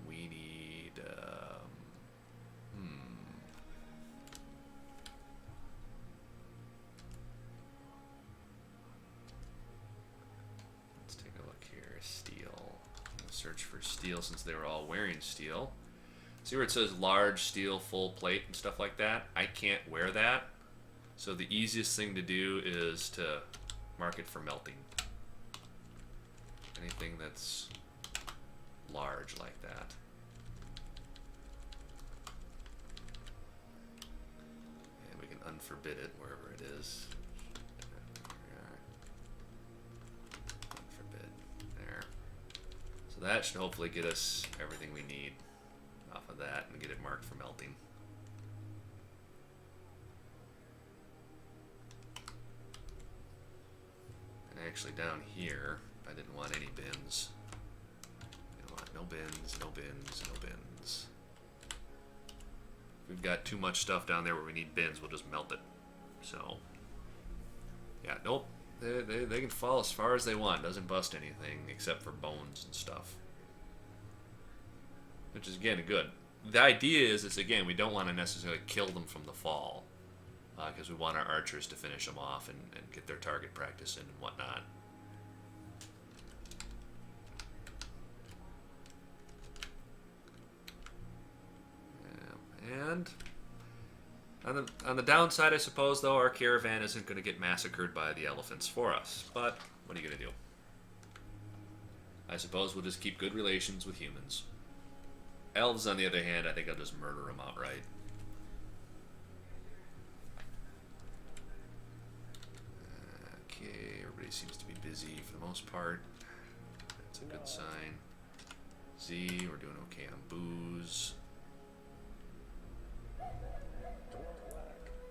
We need, let's take a look here, steel. We'll search for steel since they were all wearing steel. See where it says large steel full plate and stuff like that? I can't wear that. So the easiest thing to do is to mark it for melting. Anything that's large like that. And we can unforbid it wherever it is. Unforbid. There. So that should hopefully get us everything we need off of that and get it marked for melting. And actually down here, I didn't want any bins. I don't want no bins, no bins, no bins. If we've got too much stuff down there where we need bins, we'll just melt it. So, yeah, nope. They can fall as far as they want. Doesn't bust anything except for bones and stuff. Which is, again, good. The idea is again, we don't want to necessarily kill them from the fall. Because we want our archers to finish them off and get their target practice in and whatnot. Yeah, and on the downside, I suppose, though, our caravan isn't going to get massacred by the elephants for us. But what are you going to do? I suppose we'll just keep good relations with humans. Elves, on the other hand, I think I'll just murder them outright. Okay, everybody seems to be busy for the most part. That's a good sign. Z, we're doing okay on booze.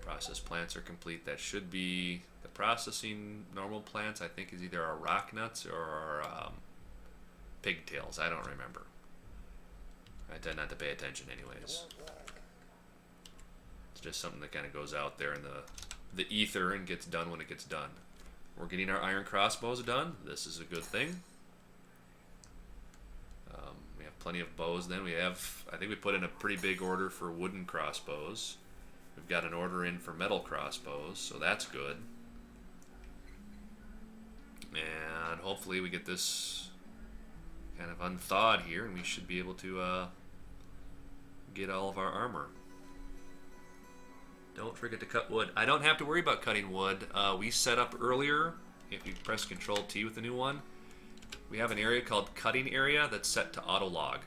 Process plants are complete. That should be the processing normal plants. I think is either our rock nuts or our pigtails. I don't remember. I tend not to pay attention anyways. It's just something that kind of goes out there in the ether and gets done when it gets done. We're getting our iron crossbows done. This is a good thing. We have plenty of bows then. We have, I think we put in a pretty big order for wooden crossbows. We've got an order in for metal crossbows, so that's good. And hopefully we get this kind of unthawed here, and we should be able to get all of our armor. Don't forget to cut wood. I don't have to worry about cutting wood. We set up earlier, if you press Control T with the new one, we have an area called Cutting Area that's set to auto log.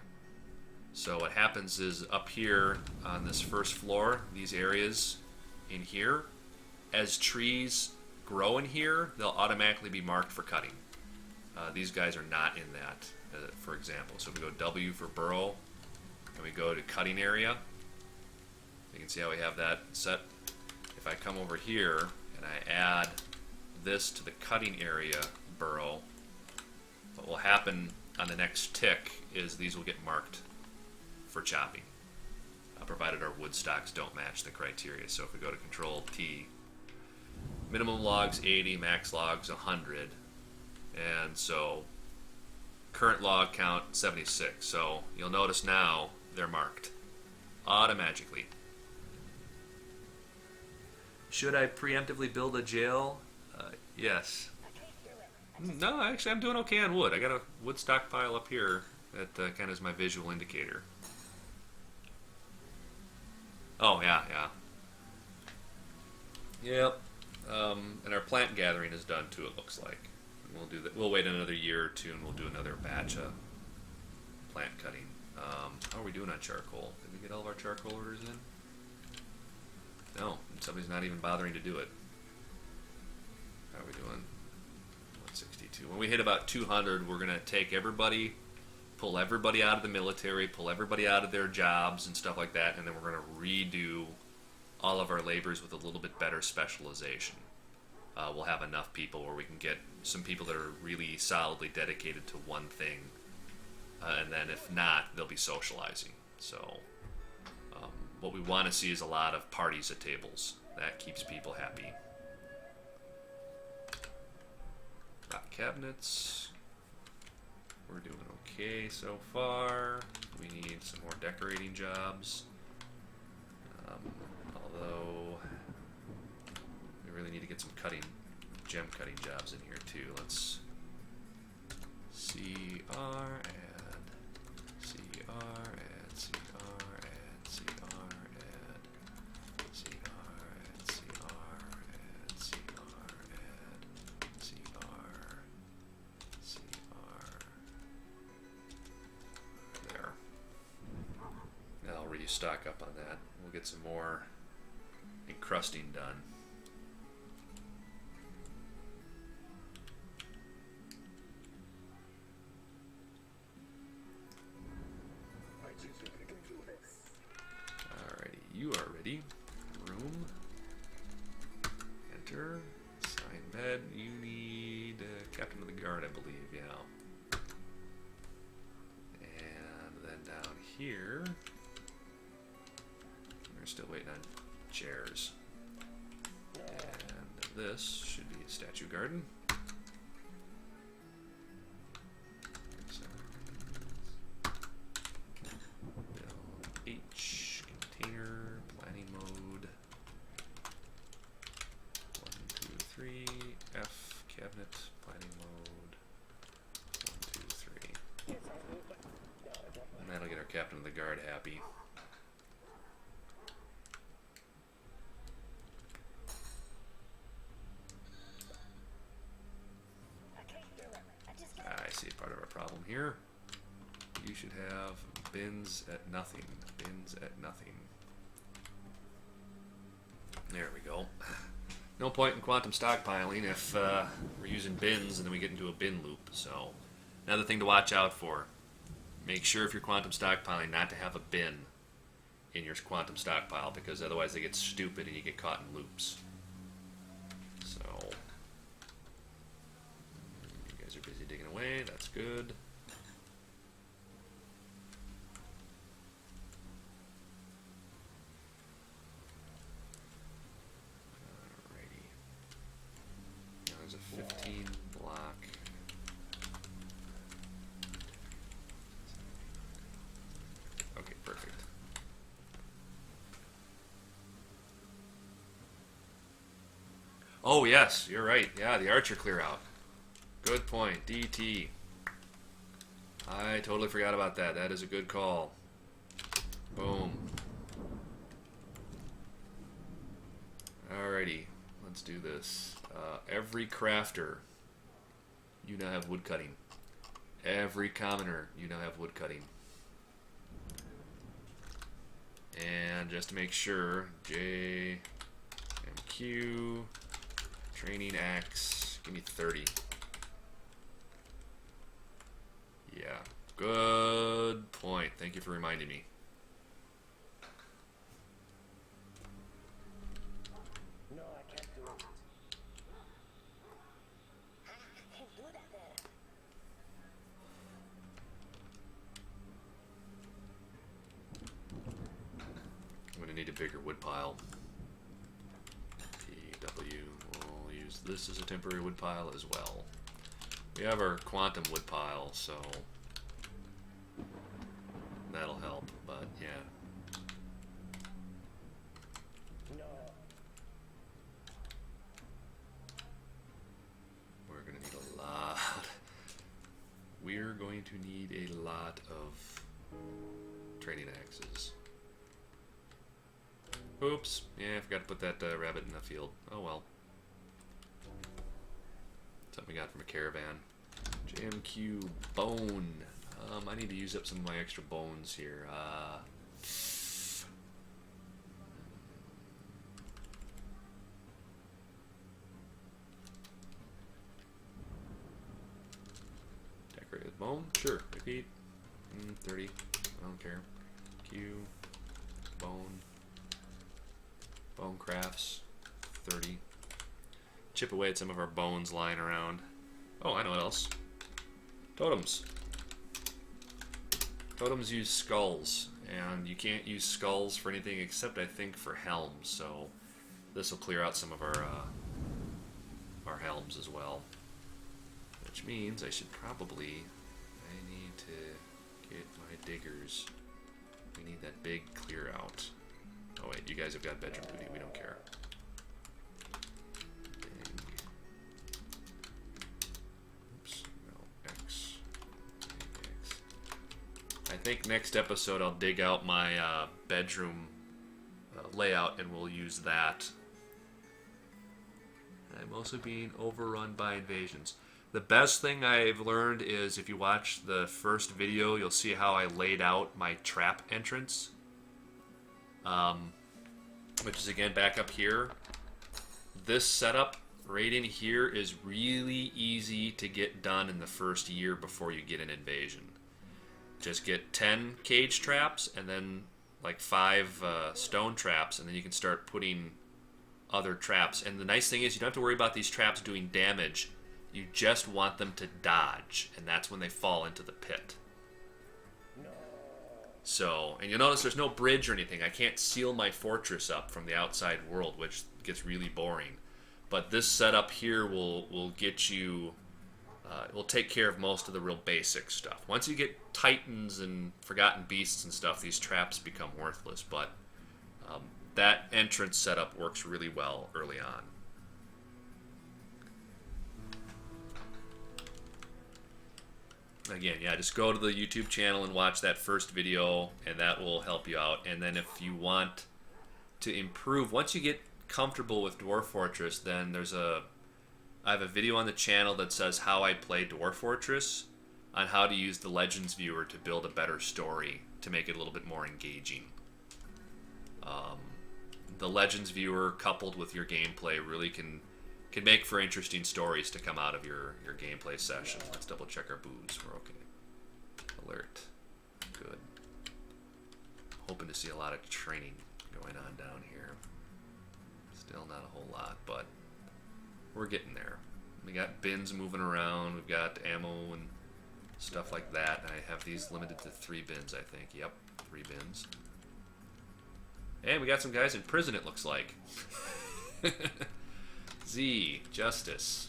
So what happens is up here on this first floor, these areas in here, as trees grow in here, they'll automatically be marked for cutting. These guys are not in that, for example. So if we go W for burrow, and we go to Cutting Area, you can see how we have that set. If I come over here and I add this to the Cutting Area burrow, what will happen on the next tick is these will get marked for chopping, provided our wood stocks don't match the criteria. So if we go to Control T, minimum logs 80, max logs 100, and so current log count 76. So you'll notice now they're marked automatically. Should I preemptively build a jail? Yes. No, actually, I'm doing okay on wood. I got a wood stockpile up here that kind of is my visual indicator. Oh yeah, yeah. Yep. And our plant gathering is done too. It looks like. We'll do that. We'll wait another year or two, and we'll do another batch of plant cutting. How are we doing on charcoal? Did we get all of our charcoal orders in? No, somebody's not even bothering to do it. How are we doing? 162. When we hit about 200, we're gonna take everybody, pull everybody out of the military, pull everybody out of their jobs and stuff like that, and then we're gonna redo all of our labors with a little bit better specialization. We'll have enough people where we can get some people that are really solidly dedicated to one thing, and then if not, they'll be socializing. So what we want to see is a lot of parties at tables. That keeps people happy. Rock cabinets. We're doing okay so far. We need some more decorating jobs. Although we really need to get some gem cutting jobs in here too. Let's CR and CR and CR and CR and CR and CR and CR and CR. There. Now I'll restock up on that. We'll get some more encrusting done. Alrighty, you are ready. Room. Enter. Sign bed. You need captain of the guard, I believe, yeah. And then down here, we're still waiting on chairs. And this should be a statue garden. H, container, planning mode. 1, 2, 3. F, cabinet, planning mode. 1, 2, 3. And that'll get our captain of the guard happy. I see part of our problem here. You should have bins at nothing. Bins at nothing. There we go. No point in quantum stockpiling if we're using bins and then we get into a bin loop. So, another thing to watch out for. Make sure if you're quantum stockpiling not to have a bin in your quantum stockpile, because otherwise they get stupid and you get caught in loops. So, you guys are busy digging away. That's good. There's a 15 block. Okay, perfect. Oh yes, you're right. Yeah, the archer clear out. Good point. DT. I totally forgot about that. That is a good call. Boom. Alrighty, let's do this. Every crafter, you now have wood cutting. Every commoner, you now have wood cutting. And just to make sure, J and Q, training axe, give me 30. Yeah, good point. Thank you for reminding me. No, I can't do it. I can't do that there. I'm going to need a bigger wood pile. PW, we'll use this as a temporary wood pile as well. We have our quantum wood pile, so that'll help, but yeah. No. of training axes. Oops. Yeah, I forgot to put that rabbit in the field. Oh well. Something we got from a caravan. JMQ bone. I need to use up some of my extra bones here. Decorate with bone? Sure. Repeat. 30. I don't care. Q. Bone. Bone crafts. 30. Chip away at some of our bones lying around. Oh, I know what else. Totems. Totems use skulls, and you can't use skulls for anything except, I think, for helms, so this will clear out some of our helms as well. Which means I should probably... I need to get my diggers. We need that big clear out. Oh wait, you guys have got bedroom duty, we don't care. I think next episode I'll dig out my bedroom layout and we'll use that. I'm also being overrun by invasions. The best thing I've learned is if you watch the first video, you'll see how I laid out my trap entrance. Which is again back up here. This setup right in here is really easy to get done in the first year before you get an invasion. Just get 10 cage traps and then like 5 stone traps, and then you can start putting other traps. And the nice thing is you don't have to worry about these traps doing damage. You just want them to dodge, and that's when they fall into the pit. So, and you'll notice there's no bridge or anything. I can't seal my fortress up from the outside world, which gets really boring. But this setup here will get you... will take care of most of the real basic stuff. Once you get titans and forgotten beasts and stuff, these traps become worthless. But that entrance setup works really well early on. Again, yeah, just go to the YouTube channel and watch that first video, and that will help you out. And then if you want to improve, once you get comfortable with Dwarf Fortress, then I have a video on the channel that says how I play Dwarf Fortress, on how to use the Legends viewer to build a better story to make it a little bit more engaging. The Legends viewer coupled with your gameplay really can make for interesting stories to come out of your gameplay session. Let's double check our booze. We're okay. Alert. Good. Hoping to see a lot of training going on down here. Still not a whole lot, but we're getting there. We got bins moving around. We've got ammo and stuff like that. I have these limited to 3 bins, I think. Yep, 3 bins. And we got some guys in prison, it looks like. Z, justice.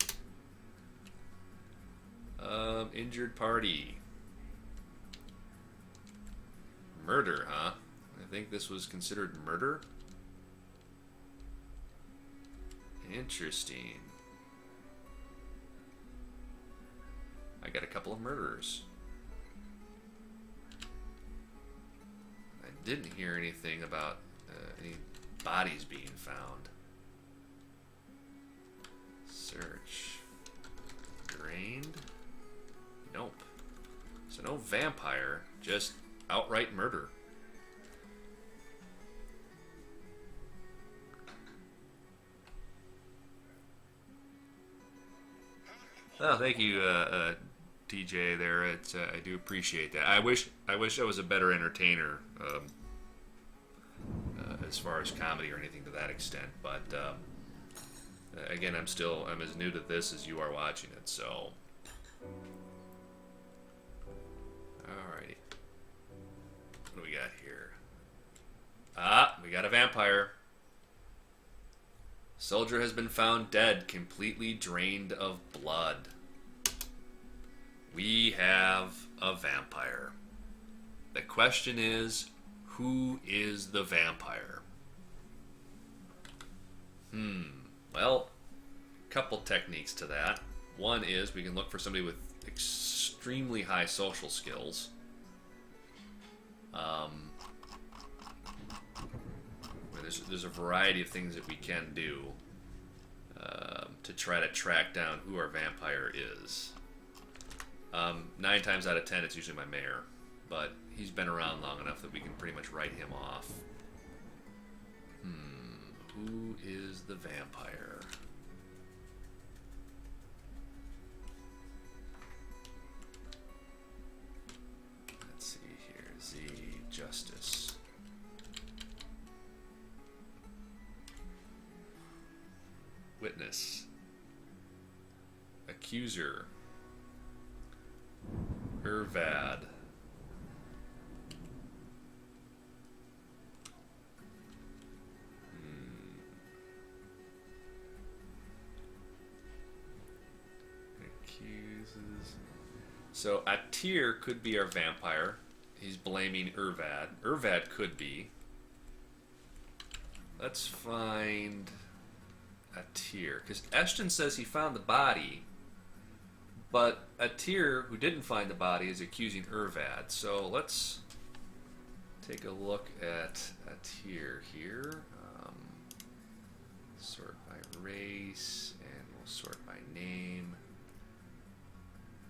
Injured party. Murder, huh? I think this was considered murder. Interesting. I got a couple of murderers. I didn't hear anything about any bodies being found. Search. Drained? Nope. So no vampire, just outright murder. Oh, thank you, TJ. There, I do appreciate that. I wish I was a better entertainer, as far as comedy or anything to that extent. But again, I'm as new to this as you are watching it. So, alrighty, what do we got here? We got a vampire. Soldier has been found dead, completely drained of blood. We have a vampire. The question is, who is the vampire? Well, couple techniques to that. One is we can look for somebody with extremely high social skills. Where there's a variety of things that we can do to try to track down who our vampire is. 9 times out of 10, it's usually my mayor, but he's been around long enough that we can pretty much write him off. Who is the vampire? Let's see here. Z Justice. Witness. Accuser. Urvad. Accuses. So Atir could be our vampire. He's blaming Urvad. Urvad could be. Let's find Atir, because Eshton says he found the body, but Atir, who didn't find the body, is accusing Urvad. So let's take a look at Atir here. Sort by race, and we'll sort by name.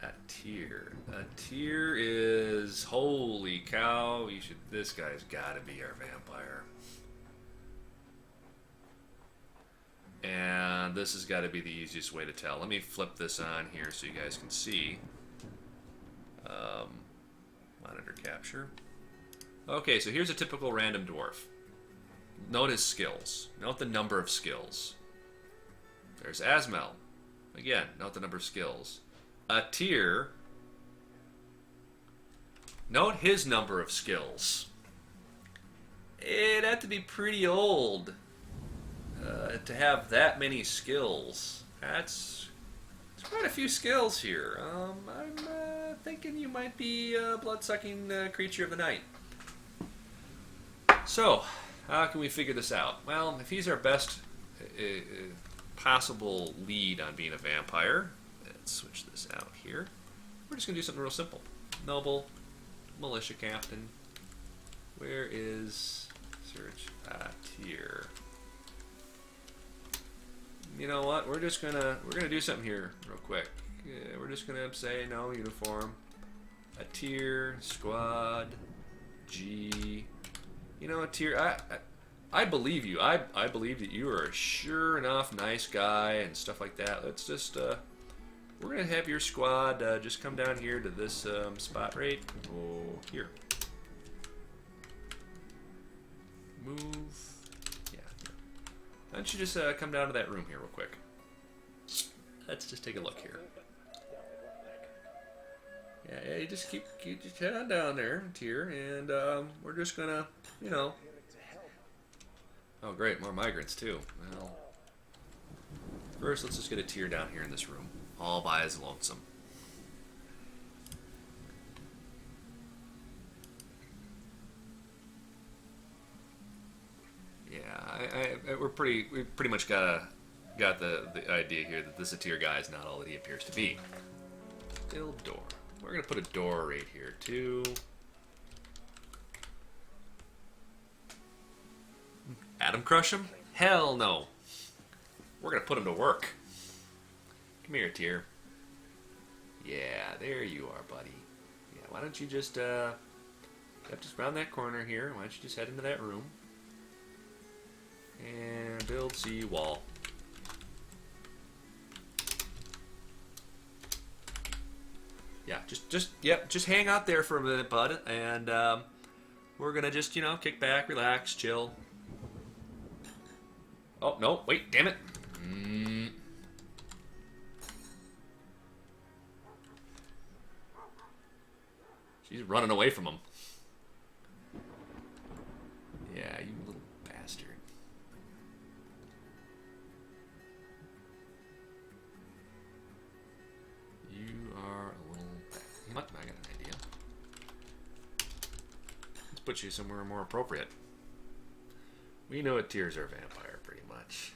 Atir. Atir is, holy cow! This guy's got to be our vampire. And this has got to be the easiest way to tell. Let me flip this on here so you guys can see. Monitor capture. Okay, so here's a typical random dwarf. Note his skills. Note the number of skills. There's Asmel. Again, note the number of skills. Atir. Note his number of skills. It'd have to be pretty old to have that many skills. That's quite a few skills here. I'm thinking you might be a blood-sucking creature of the night. So, how can we figure this out? Well, if he's our best possible lead on being a vampire, let's switch this out here. We're just going to do something real simple. Noble, militia captain. Where is search Atir? You know what? We're gonna do something here real quick. Yeah, we're just gonna say no uniform. Atir squad G. You know, Atir, I believe you. I believe that you are a sure enough nice guy and stuff like that. Let's just we're gonna have your squad just come down here to this spot right here. Move. Why don't you just come down to that room here real quick? Let's just take a look here. Yeah, you just keep just head on down there, Tier, and we're just gonna, you know. Oh, great, more migrants too. Well, first let's just get a Tier down here in this room, all by his lonesome. Yeah, we pretty much got the idea here that this Atir guy is not all that he appears to be. Build door. We're gonna put a door right here too. Adam crush him? Hell no. We're gonna put him to work. Come here, Atir. Yeah, there you are, buddy. Yeah, why don't you just just round that corner here? Why don't you just head into that room? And build sea wall. Yeah, just hang out there for a minute, bud, and we're gonna just, you know, kick back, relax, chill. Oh no, wait, damn it! She's running away from him. Yeah, you little bastard. You are a little... What? I got an idea. Let's put you somewhere more appropriate. We know what Tyr's our vampire, pretty much.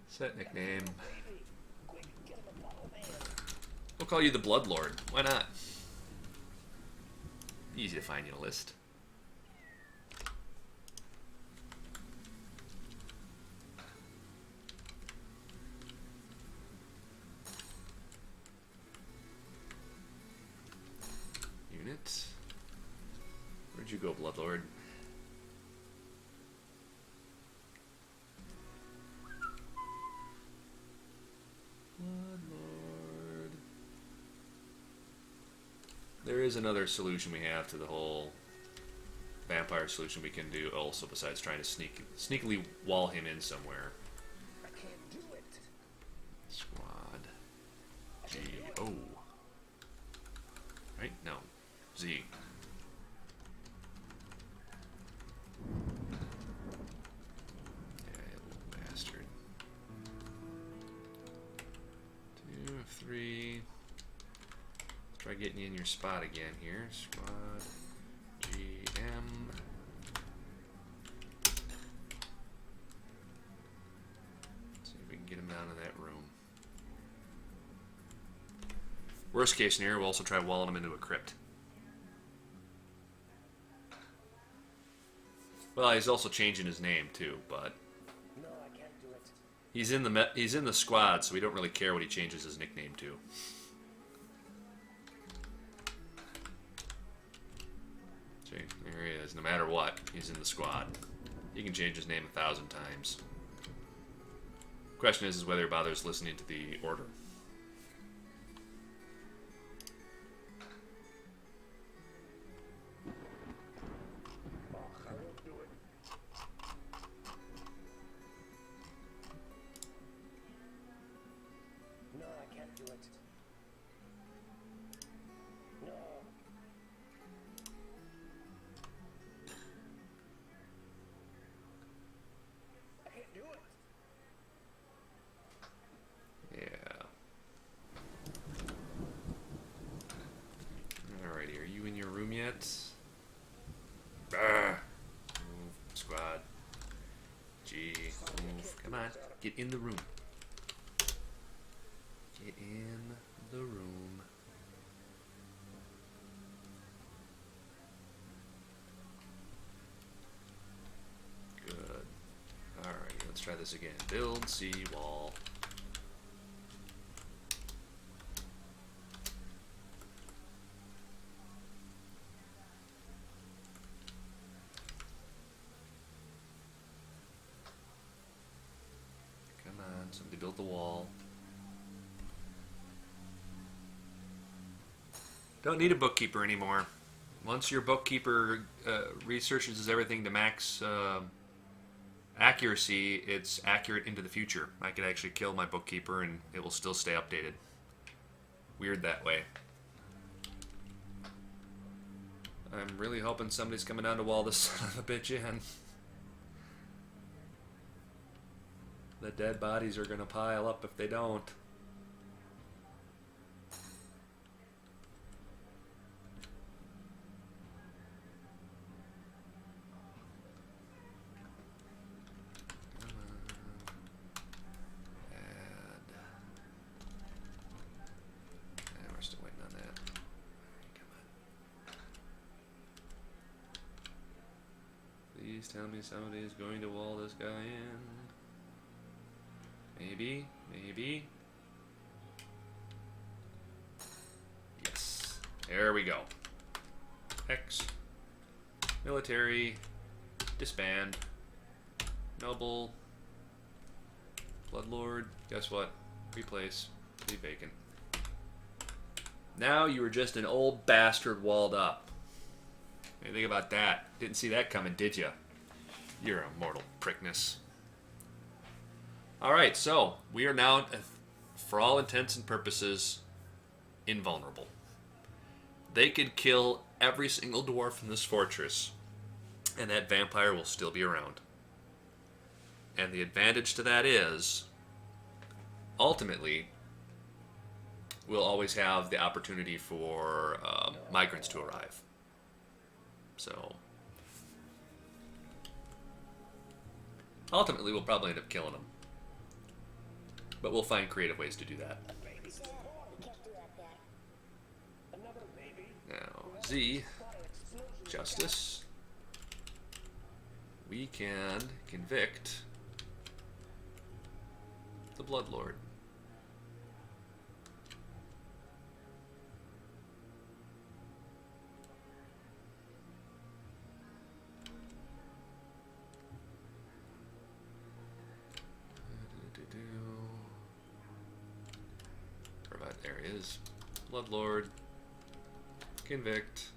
Set nickname. We'll call you the Bloodlord. Why not? Easy to find in a list. Unit. Where'd you go, Bloodlord? Bloodlord. There is another solution we have to the whole vampire solution we can do also besides trying to sneakily wall him in somewhere. I can't do it. Squad. G. O. Right? No. Z. Yeah, you little bastard. 2, 3. Try getting you in your spot again here. Squad. GM. See if we can get him down in that room. Worst case scenario, we'll also try walling him into a crypt. Well, he's also changing his name too, but No, I can't do it. he's in the squad, so we don't really care what he changes his nickname to. See, there he is. No matter what, he's in the squad. He can change his name 1,000 times. Question is whether he bothers listening to the order. I won't do it. No, I can't do it. No. I can't do it. Yeah. Alrighty, are you in your room yet? Move, squad. G, move. Come on, get in the room. Get in the room. Good. Alright, let's try this again. Build seawall. Come on, somebody build the wall. Don't need a bookkeeper anymore. Once your bookkeeper researches everything to max accuracy, it's accurate into the future. I could actually kill my bookkeeper and it will still stay updated. Weird that way. I'm really hoping somebody's coming down to wall this son of a bitch in. The dead bodies are gonna pile up if they don't. Add. And we're still waiting on that. Come on. Please tell me somebody is going to wall this guy in. Maybe, maybe. Yes. There we go. X. Military. Disband. Noble. Bloodlord. Guess what? Replace. Leave vacant. Now you were just an old bastard walled up. What do you think about that? Didn't see that coming, did you? You're a mortal prickness. Alright, so we are now, for all intents and purposes, invulnerable. They could kill every single dwarf in this fortress, and that vampire will still be around. And the advantage to that is, ultimately, we'll always have the opportunity for migrants to arrive. So, ultimately, we'll probably end up killing them. But we'll find creative ways to do that. Baby. We can't do that, Dad. Another baby. Now, Z. justice, we can convict the Bloodlord. Provide, there he is. Bloodlord. Convict.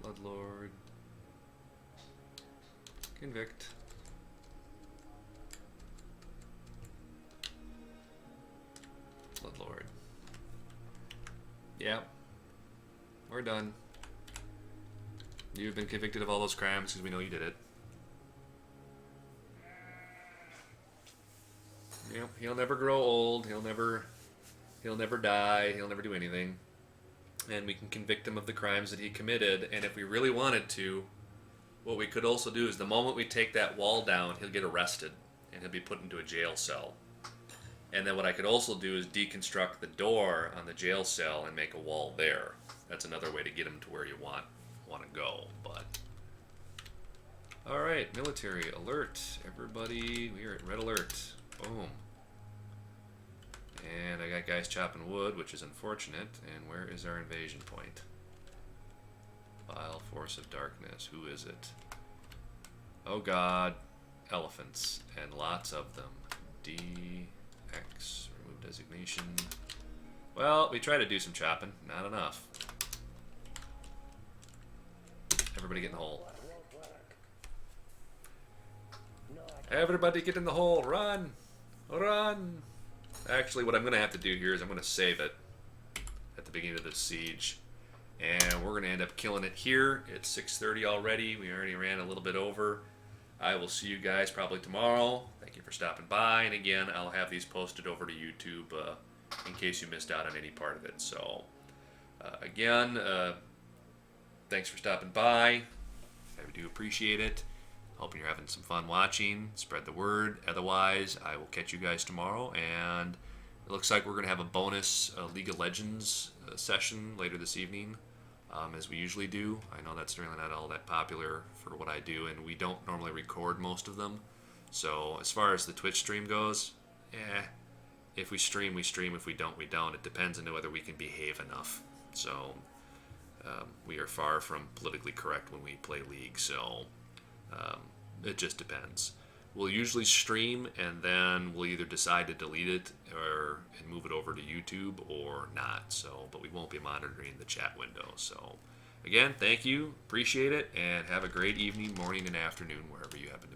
Bloodlord. Convict. Bloodlord. Yeah. We're done. You've been convicted of all those crimes because we know you did it. Yep, he'll never grow old. He'll never die. He'll never do anything. And we can convict him of the crimes that he committed. And if we really wanted to, what we could also do is the moment we take that wall down, he'll get arrested and he'll be put into a jail cell. And then what I could also do is deconstruct the door on the jail cell and make a wall there. That's another way to get him to where you want to go. But all right, military alert, everybody. We are at red alert. Boom. And I got guys chopping wood, which is unfortunate. And where is our invasion point? Vile force of darkness. Who is it? Oh God, elephants, and lots of them. DX, remove designation. Well, we try to do some chopping, not enough. Everybody get in the hole. Everybody get in the hole. Run! Run! Actually, what I'm going to have to do here is I'm going to save it at the beginning of the siege. And we're going to end up killing it here. It's 6:30 already. We already ran a little bit over. I will see you guys probably tomorrow. Thank you for stopping by. And again, I'll have these posted over to YouTube in case you missed out on any part of it. So, again, thanks for stopping by. I do appreciate it. Hoping you're having some fun watching. Spread the word. Otherwise, I will catch you guys tomorrow. And it looks like we're going to have a bonus League of Legends session later this evening, as we usually do. I know that's really not all that popular for what I do, and we don't normally record most of them. So as far as the Twitch stream goes, if we stream, we stream. If we don't, we don't. It depends on whether we can behave enough. So we are far from politically correct when we play League, so it just depends. We'll usually stream, and then we'll either decide to delete it and move it over to YouTube or not. So, but we won't be monitoring the chat window. So, again, thank you, appreciate it, and have a great evening, morning, and afternoon wherever you happen